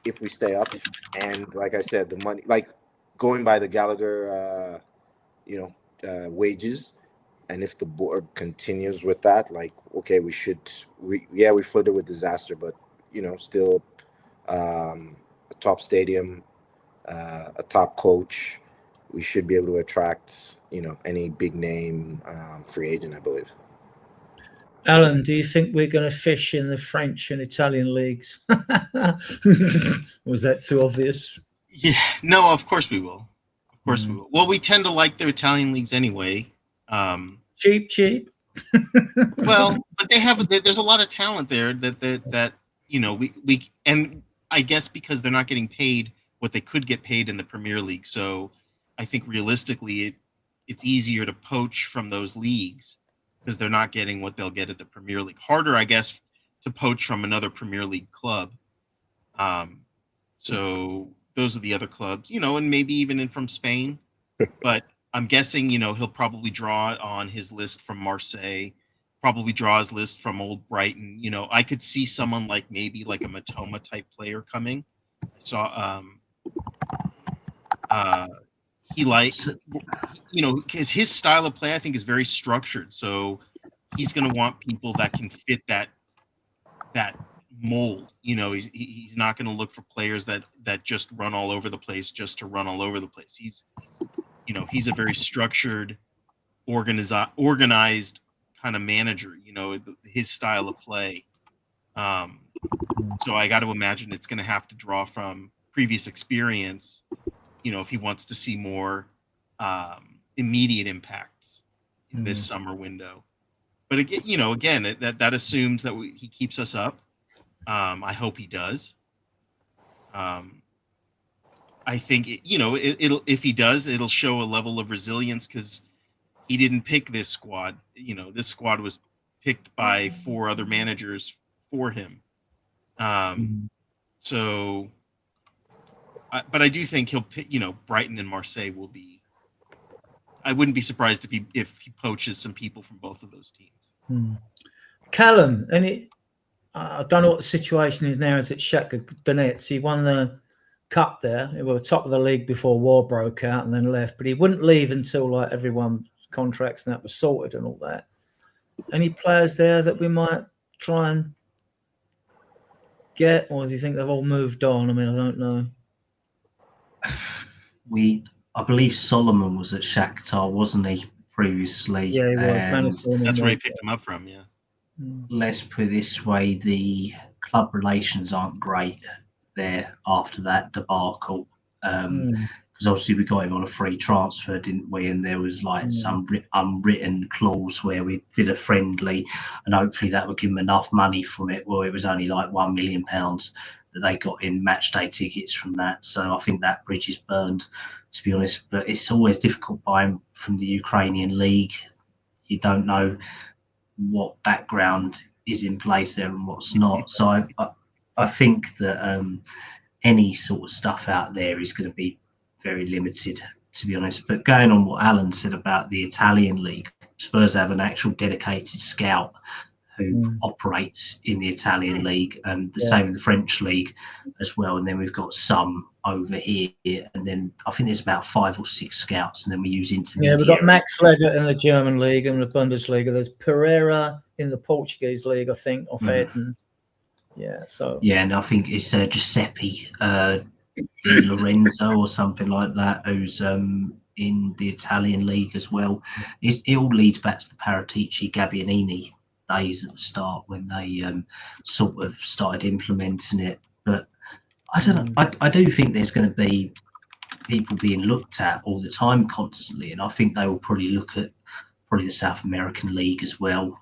if we stay up. And like I said, the money, like going by the Gallagher, wages. And if the board continues with that, like, okay, we flirted with disaster, but still a top stadium, a top coach, we should be able to attract, any big name free agent, I believe. Alan, do you think we're going to fish in the French and Italian leagues? Was that too obvious? Yeah, no, of course we will. Of course we will. Well, we tend to like the Italian leagues anyway. Cheap. Well, but there's a lot of talent there that we and I guess because they're not getting paid what they could get paid in the Premier League. So I think realistically it's easier to poach from those leagues because they're not getting what they'll get at the Premier League. Harder, I guess, to poach from another Premier League club. So those are the other clubs, and maybe even in from Spain. But I'm guessing, he'll probably draw on his list from Marseille, probably draw his list from old Brighton. I could see someone like maybe like a Matoma type player coming. I saw he likes, because his style of play, I think, is very structured. So he's going to want people that can fit that mold. He's not going to look for players that just run all over the place just to run all over the place. He's a very structured, organized kind of manager, his style of play. So I got to imagine it's going to have to draw from previous experience, if he wants to see more immediate impacts in this summer window. But again, that assumes that he keeps us up. I hope he does. I think it'll if he does, it'll show a level of resilience because he didn't pick this squad. This squad was picked by 4 other managers for him. So, but I do think he'll pick. Brighton and Marseille will be. I wouldn't be surprised if he poaches some people from both of those teams. Callum, I don't know what the situation is now. Is it Shakhtar Donetsk? He won the cup there. He was top of the league before war broke out and then left, but he wouldn't leave until like everyone's contracts and that was sorted and all that. Any players there that we might try and get, or do you think they've all moved on? I mean, I don't know. I believe Solomon was at Shakhtar, wasn't he, previously? Yeah, he was. That's where he picked him up from, yeah. Let's put it this way, the club relations aren't great there after that debacle. Because obviously we got him on a free transfer, didn't we? And there was like some unwritten clause where we did a friendly and hopefully that would give him enough money from it. Well, it was only like £1 million. they got in match day tickets from that. So I think that bridge is burned, to be honest. But it's always difficult buying from the Ukrainian league. You don't know what background is in place there and what's not. So I think that any sort of stuff out there is going to be very limited, to be honest. But going on what Alan said about the Italian league, Spurs have an actual dedicated scout who operates in the Italian league, and the same in the French league as well. And then we've got some over here, and then I think there's about 5 or 6 scouts, and then we use intermediaries. Yeah, we've got Max Legger in the German league and the Bundesliga. There's Pereira in the Portuguese league, I think, off Eden. Yeah, so and I think it's Giuseppe Di Lorenzo or something like that, who's in the Italian league as well. It all leads back to the Paratici Gabbianini days at the start when they sort of started implementing it. But I don't know. I do think there's going to be people being looked at all the time, constantly, and I think they will probably look at the South American league as well,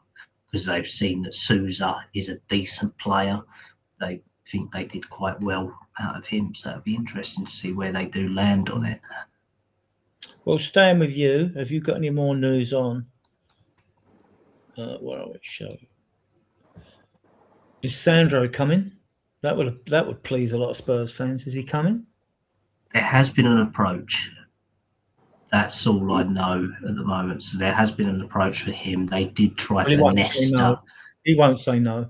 because they've seen that Souza is a decent player. They think they did quite well out of him, so it'll be interesting to see where they do land on it. Well, staying with you, have you got any more news on? What are we showing? Is Sandro coming? That would please a lot of Spurs fans. Is he coming? There has been an approach. That's all I know at the moment. So there has been an approach for him. They did try for Nesta. No. He won't say no.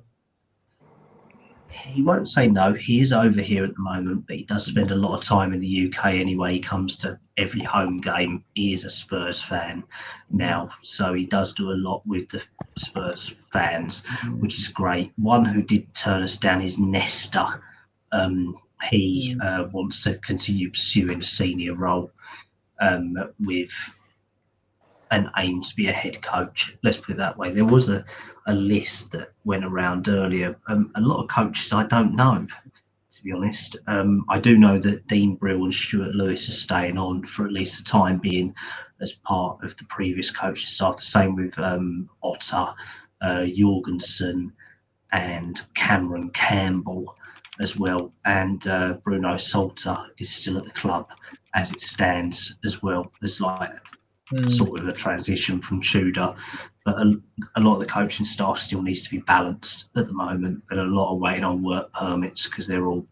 He won't say no. He is over here at the moment, but he does spend a lot of time in the UK anyway. He comes to every home game. He is a Spurs fan now, so he does do a lot with the Spurs fans, which is great. One who did turn us down is Nesta. He wants to continue pursuing a senior role with an aim to be a head coach. Let's put it that way. There was a list that went around earlier. A lot of coaches I don't know, to be honest. I do know that Dean Brill and Stuart Lewis are staying on for at least the time being as part of the previous coaching staff. The same with Otter, Jorgensen and Cameron Campbell as well. And Bruno Salter is still at the club as it stands as well, as like sort of a transition from Tudor. But a lot of the coaching staff still needs to be balanced at the moment, and a lot are waiting on work permits because they're all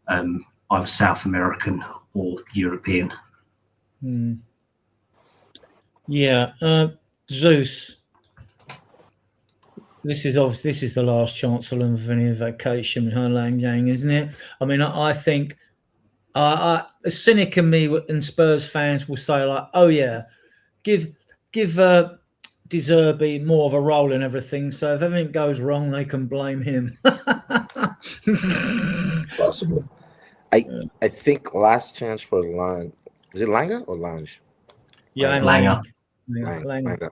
either South American or European. Yeah, Zeus. This is the last chance for them of any vacation in Lang Yang, isn't it? I mean, I think a cynic in me and Spurs fans will say like, oh yeah, give De Zerbi more of a role in everything, so if everything goes wrong, they can blame him. Possible. I think last chance for Lang. Is it Langa or Lange? Yeah, Langa.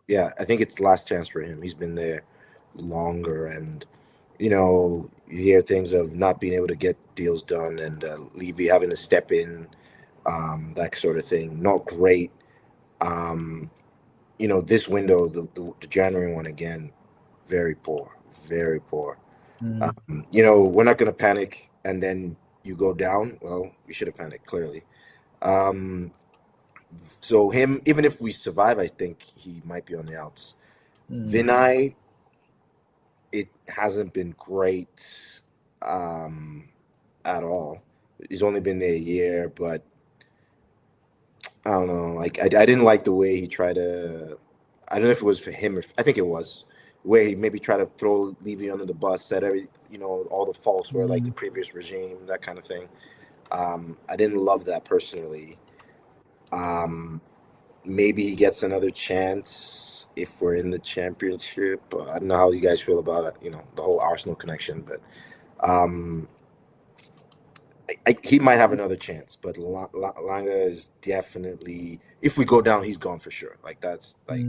Yeah, I think it's last chance for him. He's been there longer, and you hear things of not being able to get deals done, and Levy having to step in, that sort of thing. Not great. This window, the January one again, very poor. We're not going to panic, and then you go down. Well, we should have panicked, clearly. So him, even if we survive, I think he might be on the outs. Vinay, it hasn't been great at all. He's only been there a year, but I don't know. Like I didn't like the way he tried to. I don't know if it was for him or I think it was where he maybe tried to throw Levy under the bus, said all the faults were like the previous regime, that kind of thing. I didn't love that personally. Maybe he gets another chance if we're in the championship. I don't know how you guys feel about it. The whole Arsenal connection, but he might have another chance. But Langa is definitely. If we go down, he's gone for sure. Like that's like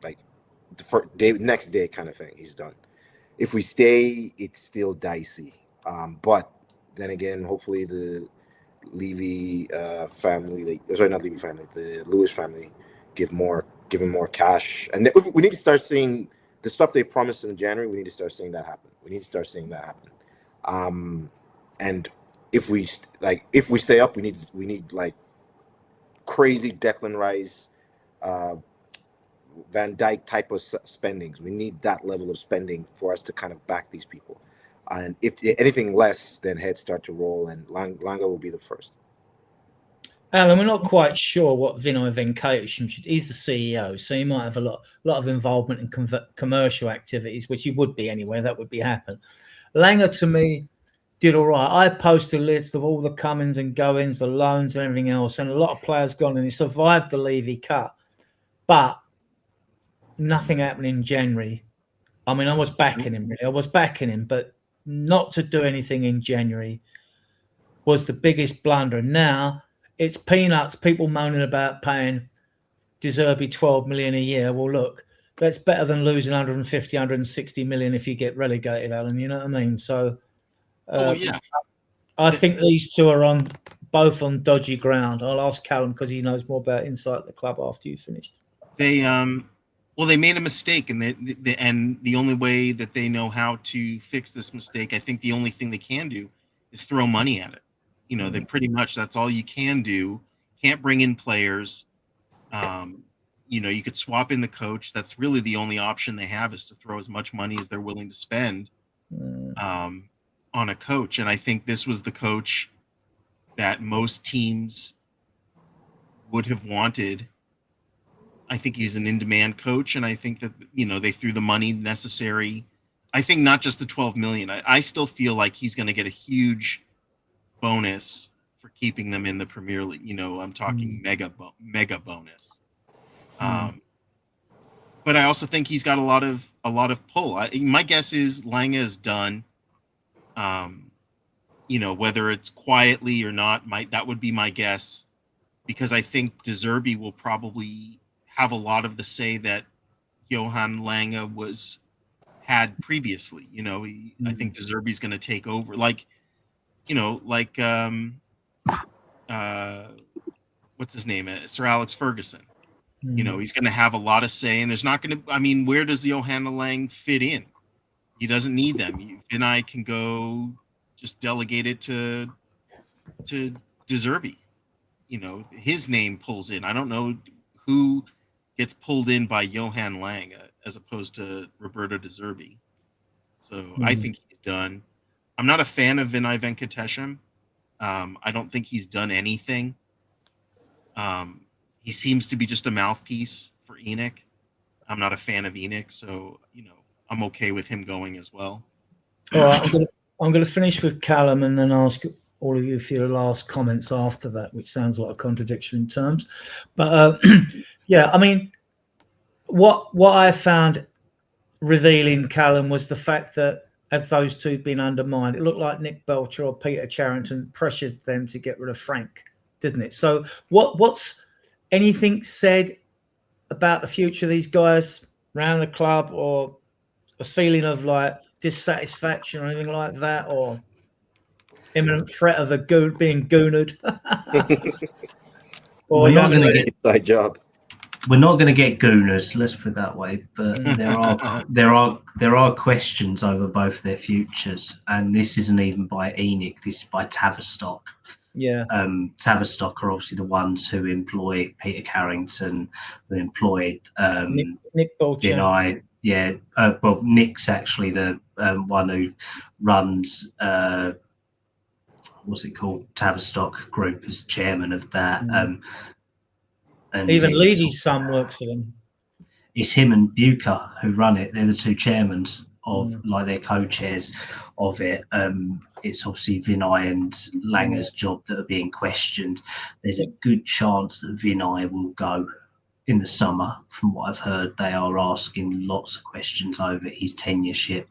like the first day, next day kind of thing. He's done. If we stay, it's still dicey. But then again, hopefully the Levy family, not Levy family, the Lewis family, give him more cash, and we need to start seeing the stuff they promised in January. We need to start seeing that happen. And if we stay up, we need like crazy Declan Rice, Van Dijk type of spendings. We need that level of spending for us to kind of back these people. And if anything less, then heads start to roll, and Langa will be the first. Alan, we're not quite sure what Vinay Venkatesham should. He's the CEO, so he might have a lot of involvement in commercial activities, which he would be anyway. That would be happen. Langer, to me, did all right. I posted a list of all the comings and goings, the loans and everything else, and a lot of players gone, and he survived the Levy cut. But nothing happened in January. I mean, I was backing him, really. I was backing him, but not to do anything in January was the biggest blunder. Now, it's peanuts. People moaning about paying Zerbi 12 million a year. Well, look, that's better than losing 150, 160 million if you get relegated, Alan. You know what I mean? So, yeah, I think these two are both on dodgy ground. I'll ask Callum because he knows more about inside the club after you finished. They made a mistake, and the only way that they know how to fix this mistake, I think the only thing they can do is throw money at it. You know, they pretty much, that's all you can do. Can't bring in players. You know, you could swap in the coach. That's really the only option they have, is to throw as much money as they're willing to spend on a coach. And I think this was the coach that most teams would have wanted. I think he's an in-demand coach, and I think that, you know, they threw the money necessary. I think not just the 12 million. I still feel like he's going to get a huge bonus for keeping them in the Premier League. You know, I'm talking mega bonus. But I also think he's got a lot of pull. My guess is Lange is done. You know, whether it's quietly or not, that would be my guess, because I think De Zerbi will probably have a lot of the say that Johan Lange had previously. You know, I think De Zerbi's going to take over, like, you know, like what's his name, Sir Alex Ferguson. You know, he's going to have a lot of say, and there's not going to. I mean, where does Johan Lange fit in? He doesn't need them. Vinay can go just delegate it to De Zerbi. You know, his name pulls in. I don't know who gets pulled in by Johan Lange as opposed to Roberto De Zerbi. So I think he's done. I'm not a fan of Vinay Venkatesham. I don't think he's done anything. He seems to be just a mouthpiece for Enoch. I'm not a fan of Enoch, so, you know, I'm okay with him going as well. All right, I'm going to finish with Callum and then ask all of you for your last comments after that, which sounds like a contradiction in terms. But yeah, I mean, what I found revealing, Callum, was the fact that had those two been undermined, it looked like Nick Belcher or Peter Charrington pressured them to get rid of Frank, didn't it? So what's anything said about the future of these guys around the club, or a feeling of like dissatisfaction or anything like that, or imminent threat of being goonered? We're not going to get inside job. We're not going to get gooners, let's put it that way. But there are questions over both their futures, and this isn't even by Enoch. This is by Tavistock. Yeah. Tavistock are obviously the ones who employ Peter Carrington, who employed Nick Bolcher. Vinay. Yeah. Well, Nick's actually the one who runs what's it called? Tavistock Group, as chairman of that. And even Levy's son works for them. It's him and Bucher who run it. They're the two chairmen of, like, they're co-chairs of it. It's obviously Vinay and Langer's job that are being questioned. There's a good chance that Vinay will go in the summer. From what I've heard, they are asking lots of questions over his tenureship,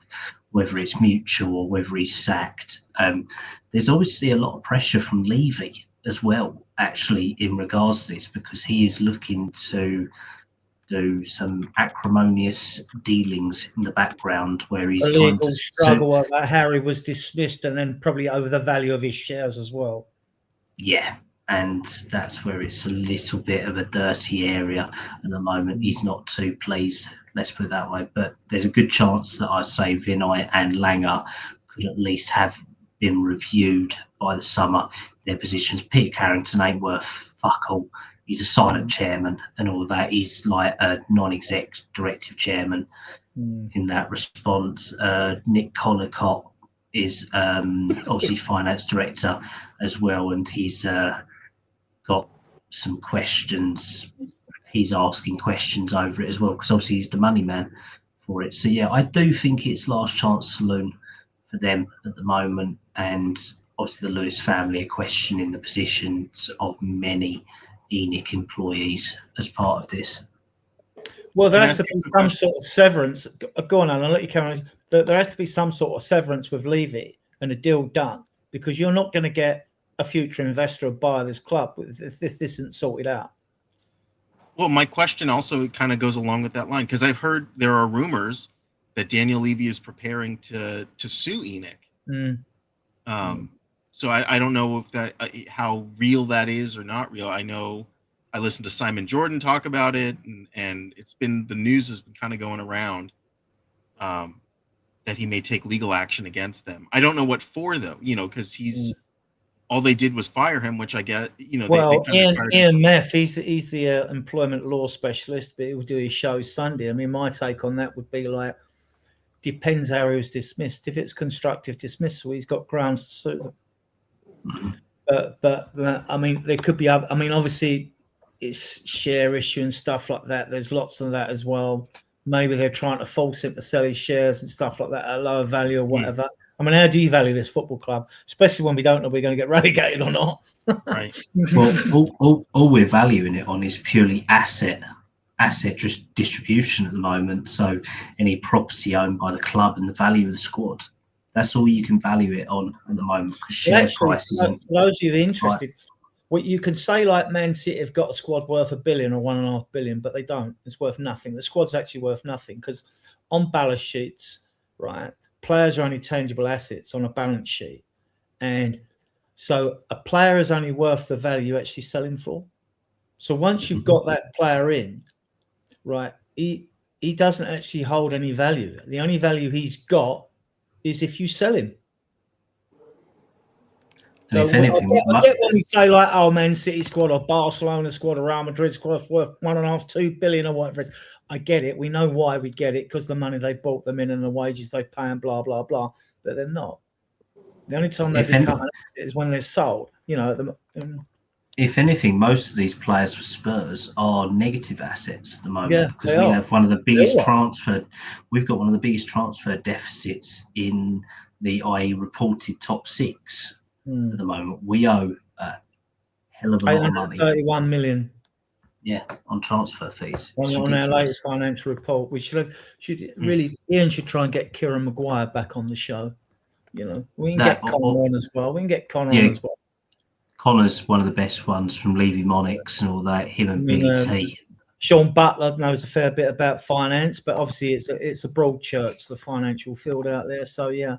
whether it's mutual or whether he's sacked. There's obviously a lot of pressure from Levy as well, actually, in regards to this, because he is looking to do some acrimonious dealings in the background where he's trying to struggle that Harry was dismissed, and then probably over the value of his shares as well. Yeah, and that's where it's a little bit of a dirty area at the moment. He's not too pleased, let's put it that way. But there's a good chance that I'd say Vinay and Langer could at least have been reviewed by the summer. Their positions. Peter Carrington ain't worth fuck all. He's a silent chairman and all that. He's like a non-exec directive chairman in that response. Nick Collicott is obviously finance director as well, and he's got some questions. He's asking questions over it as well, because obviously he's the money man for it. So yeah, I do think it's last chance saloon for them at the moment, and obviously the Lewis family are questioning the positions of many ENIC employees as part of this. Well, there has to be some sort of severance. Go on, Alan, I'll let you carry on. There has to be some sort of severance with Levy and a deal done, because you're not going to get a future investor or buy this club if this isn't sorted out. Well, my question also kind of goes along with that line, because I've heard there are rumors that Daniel Levy is preparing to sue ENIC. So I don't know if that how real that is or not real. I know I listened to Simon Jordan talk about it, and it's been, the news has been kind of going around that he may take legal action against them. I don't know what for though, because he's all they did was fire him, which I get. Well, Ian Meff, he's the employment law specialist, but he will do his show Sunday. I mean, my take on that would be like, depends how he was dismissed. If it's constructive dismissal, he's got grounds to sue them. But I mean, there could be other. I mean, obviously, it's share issue and stuff like that. There's lots of that as well. Maybe they're trying to force him to sell his shares and stuff like that at a lower value or whatever. I mean, how do you value this football club, especially when we don't know if we're going to get relegated or not? Right. Well, all we're valuing it on is purely asset distribution at the moment. So any property owned by the club and the value of the squad. That's all you can value it on at the moment, because share prices. For those of you interested, what you can say, like Man City have got a squad worth $1 billion or $1.5 billion, but they don't. It's worth nothing. The squad's actually worth nothing, because on balance sheets, right, players are only tangible assets on a balance sheet, and so a player is only worth the value you actually sell him for. So once you've got that player in, right, he doesn't actually hold any value. The only value he's got is if you sell him. And so if anything, I get when we say like, oh, Man City squad or Barcelona squad or Real Madrid squad worth $1.5–2 billion or whatever it is. I get it. We know why we get it, because the money they bought them in and the wages they pay and blah blah blah. But they're not. The only time they become is when they're sold. If anything, most of these players for Spurs are negative assets at the moment, because we have one of the biggest We've got one of the biggest transfer deficits in the reported top six at the moment. We owe a hell of a lot of money. 31 million. Yeah, on transfer fees. On our latest financial report, we Ian should try and get Kieran Maguire back on the show. We can get Connor on as well. Connor's one of the best ones from Levy Monix and all that. Him and Billy T. Sean Butler knows a fair bit about finance, but obviously it's a broad church, the financial field out there. So yeah,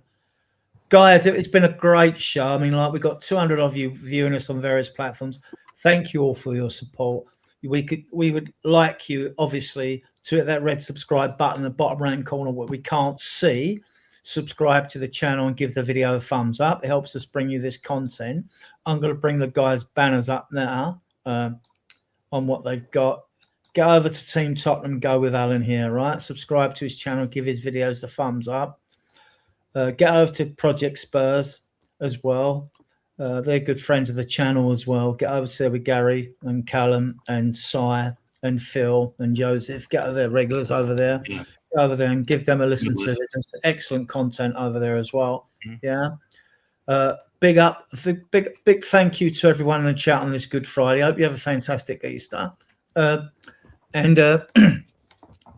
guys, it's been a great show. I mean, like, we've got 200 of you viewing us on various platforms. Thank you all for your support. We would like you, obviously, to hit that red subscribe button in the bottom right corner where we can't see. Subscribe to the channel and give the video a thumbs up. It helps us bring you this content. I'm going to bring the guys' banners up now on what they've got. Get over to Team Tottenham, go with Alan here, right? Subscribe to his channel, give his videos the thumbs up. Get over to Project Spurs as well. They're good friends of the channel as well. Get over to there with Gary and Callum and Si and Phil and Joseph. Get over there, regulars over there. Yeah. Get over there and give them a listen to it. There's excellent content over there as well. Yeah. Big up, big thank you to everyone in the chat on this Good Friday. I hope you have a fantastic Easter. And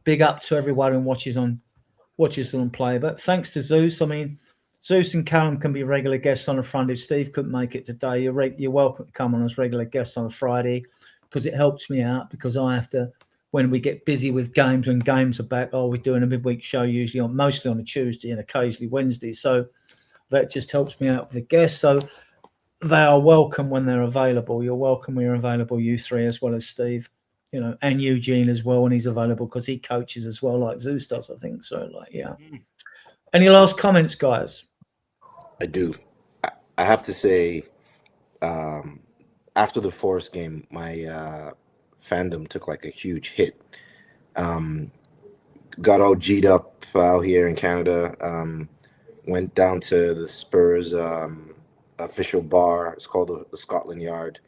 big up to everyone who watches on play. But thanks to Zeus. I mean, Zeus and Callum can be regular guests on a Friday. If Steve couldn't make it today, you're welcome to come on as regular guests on a Friday, because it helps me out, because I have to, when we get busy with games, when games are back, we're doing a midweek show usually mostly on a Tuesday and occasionally Wednesday. So that just helps me out with the guests. So they are welcome when they're available. You're welcome when you're available, you three, as well as Steve, and Eugene as well when he's available, because he coaches as well, like Zeus does, I think. So, like, yeah. Any last comments, guys? I do. I have to say, after the Forest game, my fandom took like a huge hit. Got all G'd up out here in Canada. Went down to the Spurs official bar. It's called the Scotland Yard.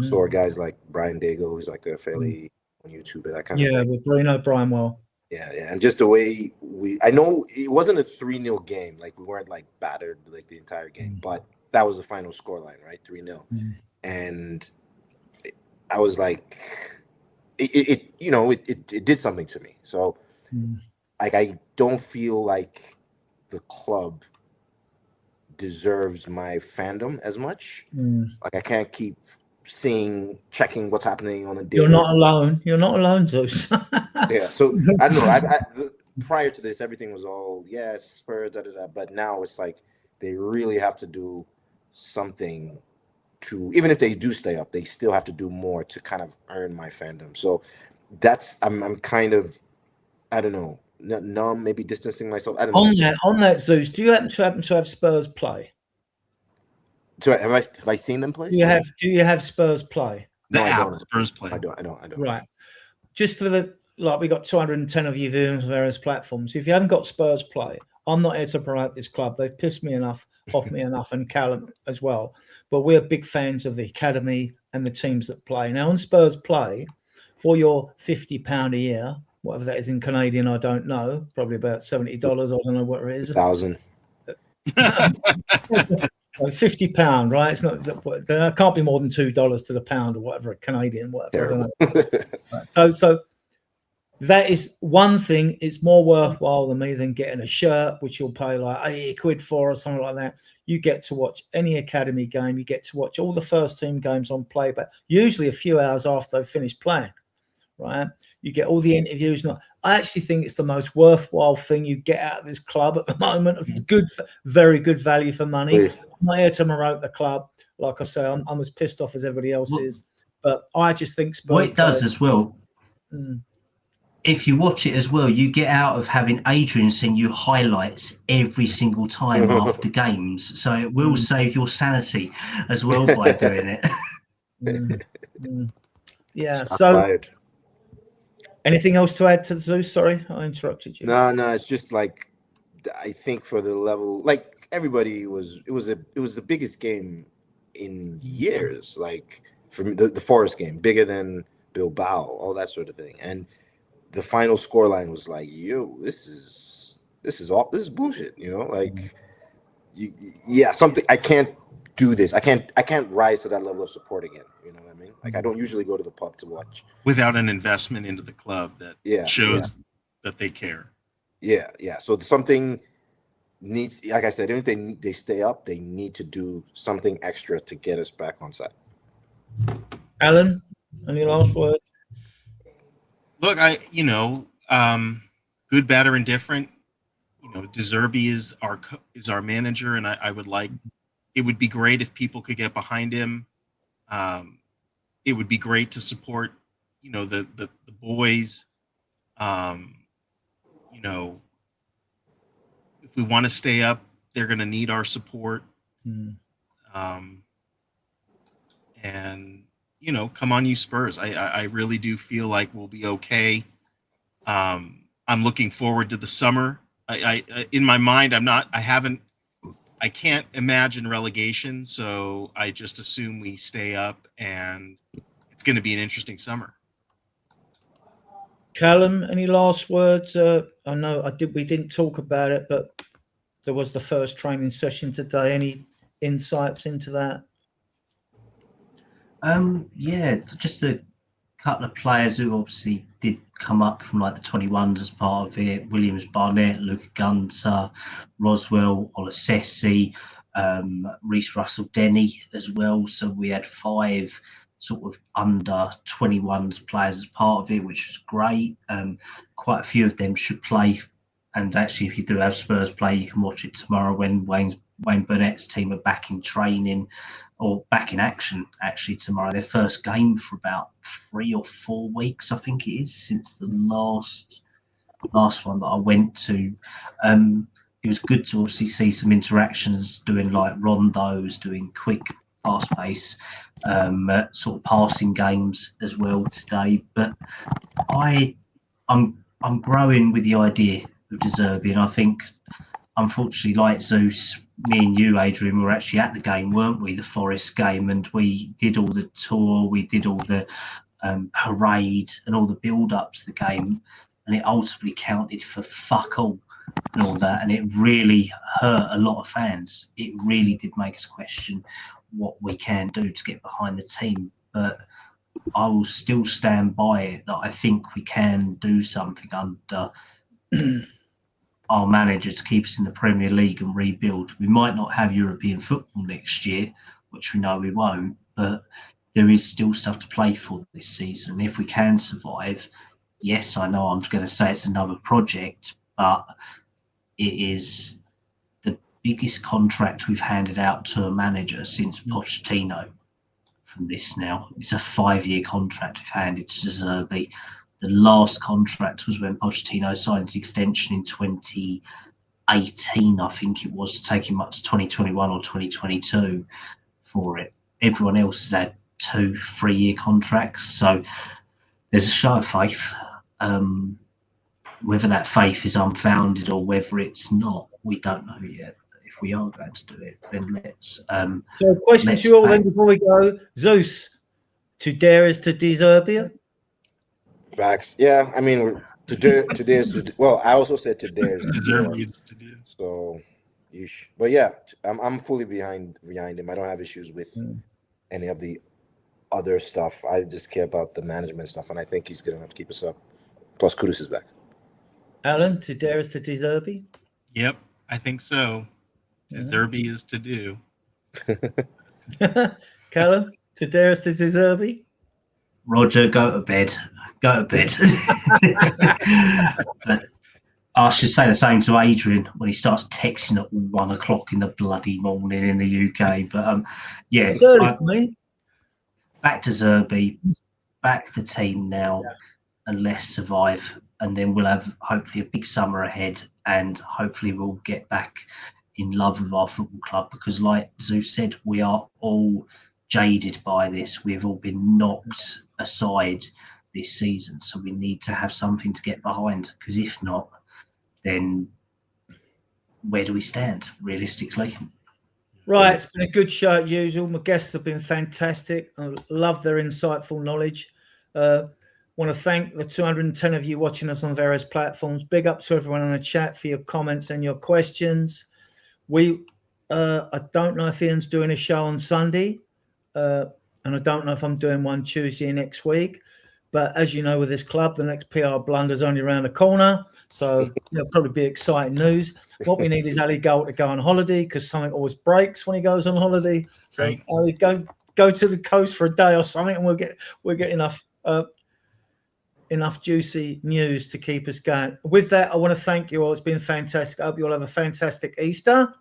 Saw guys like Brian Dago, who's like a fairly on YouTuber, that kind of Yeah, thing. with Bruno Brimewell. Yeah, and just the way I know it wasn't a 3-0 game. Like we weren't like battered like the entire game, but that was the final scoreline, right? 3-0. And I was like, it did something to me. So like I don't feel like the club deserves my fandom as much. Like I can't keep checking what's happening on the daily. You're not alone. You're not alone, Zeus. Yeah, so I don't know. Prior to this, everything was all Spurs, but now it's like they really have to do something to, even if they do stay up, they still have to do more to kind of earn my fandom. So I'm kind of, I don't know, numb, maybe distancing myself. I don't know. On that, Zeus, do you happen to have Spurs play? So have I seen them play? Do you have Spurs play? No, I don't. Spurs play. I don't. Right. Just for we got 210 of you viewing on various platforms. If you haven't got Spurs play, I'm not here to promote this club. They've pissed me off me enough, and Callum as well. But we're big fans of the academy and the teams that play. Now, on Spurs play, for your £50 a year, whatever that is in Canadian, I don't know. Probably about $70. I don't know what it is. 1,000. £50, right? It's not. It can't be more than $2 to the pound or whatever, Canadian, whatever. I don't know. So that is one thing. It's more worthwhile than me than getting a shirt, which you'll pay like £80 for or something like that. You get to watch any academy game. You get to watch all the first team games on playback, usually a few hours after they've finished playing, right? You get all the interviews. I actually think it's the most worthwhile thing you get out of this club at the moment. Very good value for money. I'm not here to promote the club. Like I say, I'm as pissed off as everybody else is. But I just think Spurs. What it does as well, if you watch it as well, you get out of having Adrian send you highlights every single time after games. So it will save your sanity as well by doing it. Yeah. So. Anything else to add to Zeus? Sorry, I interrupted you. No, it's just like I think for the level, like everybody it was the biggest game in years. Like for me, the Forest game, bigger than Bilbao, all that sort of thing. And the final scoreline was like, yo, this is bullshit. Like something I can't do this. I can't rise to that level of support again. You know what I mean? Like I don't usually go to the pub to watch without an investment into the club that shows that they care. Yeah. So something needs, like I said, if they stay up, they need to do something extra to get us back on side. Alan, any last word? Look, good, bad, or indifferent. Zerbi is our manager, and I would like. It would be great if people could get behind him. It would be great to support, the boys. If we want to stay up, they're going to need our support. And come on, you Spurs. I really do feel like we'll be okay. I'm looking forward to the summer. I in my mind, I can't imagine relegation, so I just assume we stay up, and it's going to be an interesting summer. Callum, any last words? I know we didn't talk about it, but there was the first training session today. Any insights into that? Just a couple of players who obviously did come up from like the 21s as part of it. Williams Barnett, Luca Gunter, Roswell, Olasesi, Reece Russell Denny as well. So we had 5 sort of under 21s players as part of it, which was great. Quite a few of them should play. And actually, if you do have Spurs play, you can watch it tomorrow when Wayne Burnett's team are back in training or back in action actually tomorrow. Their first game for about 3 or 4 weeks, I think it is, since the last one that I went to. it was good to obviously see some interactions, doing like rondos, doing quick, fast pace, sort of passing games as well today. But I'm growing with the idea of De Zerbi, and I think, unfortunately, like Zeus, me and you, Adrian, were actually at the game, weren't we? The Forest game, and we did all the tour, we did all the parade and all the build-up to the game, and it ultimately counted for fuck all and all that, and it really hurt a lot of fans. It really did make us question what we can do to get behind the team. But I will still stand by it that I think we can do something under our manager to keep us in the Premier League and rebuild. We might not have European football next year, which we know we won't, but there is still stuff to play for this season. And if we can survive, yes, I know I'm going to say it's another project, but it is the biggest contract we've handed out to a manager since Pochettino. From this now, it's a 5-year contract we've handed to Zerbi. The last contract was when Pochettino signed his extension in 2018, I think it was, taking him up to 2021 or 2022 for it. Everyone else has had 2-3-year contracts, so there's a show of faith. Whether that faith is unfounded or whether it's not, we don't know yet. If we are going to do it, then let's. So, a question to you all then before we go: Zeus, to dare is to De Zerbi? Facts. Yeah, I mean, well, I also said to dare is to do. So, but yeah, I'm fully behind him. I don't have issues with any of the other stuff. I just care about the management stuff, and I think he's gonna have to keep us up. Plus, Kudus is back. Alan, to dare is to De Zerbi? Yep, I think so. Zerbi is to do. Callum, to dare is to De Zerbi? Roger, go to bed. Go to bed. But I should say the same to Adrian when he starts texting at 1 o'clock in the bloody morning in the UK. But yeah, back to Zerbi, back the team now, and let's survive. And then we'll have hopefully a big summer ahead, and hopefully we'll get back in love with our football club, because like Zeus said, we are all jaded by this. We've all been knocked aside this season, so we need to have something to get behind, because if not, then where do we stand realistically? Right, it's been a good show as usual. My guests have been fantastic. I love their insightful knowledge. Want to thank the 210 of you watching us on various platforms. Big up to everyone in the chat for your comments and your questions. I don't know if Ian's doing a show on Sunday, and I don't know if I'm doing one Tuesday next week. But as you know, with this club, the next PR blunder is only around the corner. So there'll probably be exciting news. What we need is Ali Gold to go on holiday, because something always breaks when he goes on holiday. So right. Ali, go to the coast for a day or something, and we'll get enough juicy news to keep us going. With that, I want to thank you all. It's been fantastic. I hope you all have a fantastic Easter.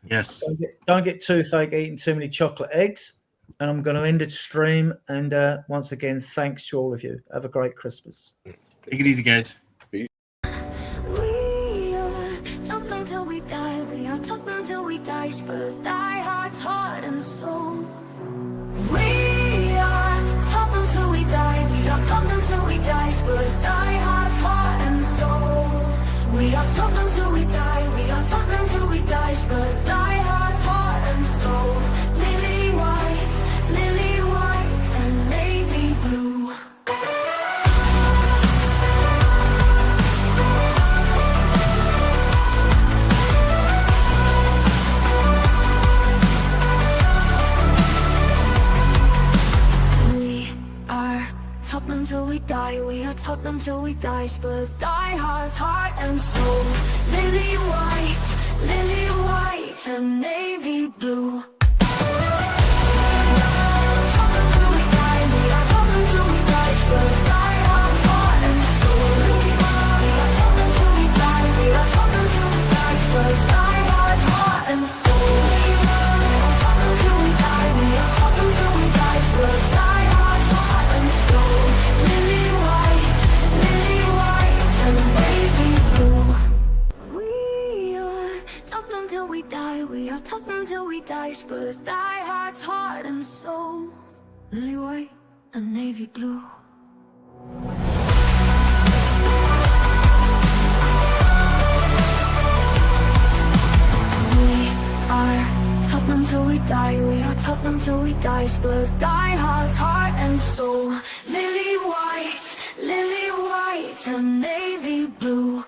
Yes. Don't get toothache eating too many chocolate eggs. And I'm going to end the stream. And once again, thanks to all of you. Have a great Christmas. Take it easy, guys. We are top until we die. We are top until we die. Spurs die hard, heart and soul. We are top until we die. We are top until we die. Spurs die heart and soul. We are top until we die. We are top until we die. Spurs die heart and soul. Lily white and navy blue. Top until we die, we are top until we die. Spurs die heart and soul. Lily white and navy blue. Top until we die, we are top until we die. Spurs die heart and soul. We are top until we die, we are top until we die. Spurs die heart and soul. We are top until we die, we are top until we die. Spurs die heart and soul. Lily white and navy blue. We are are Tottenham till we die. Spurs die hard, heart and soul. Lily white and navy blue. We are Tottenham till we die. We are Tottenham till we die. Spurs die hard, heart and soul. Lily white and navy blue.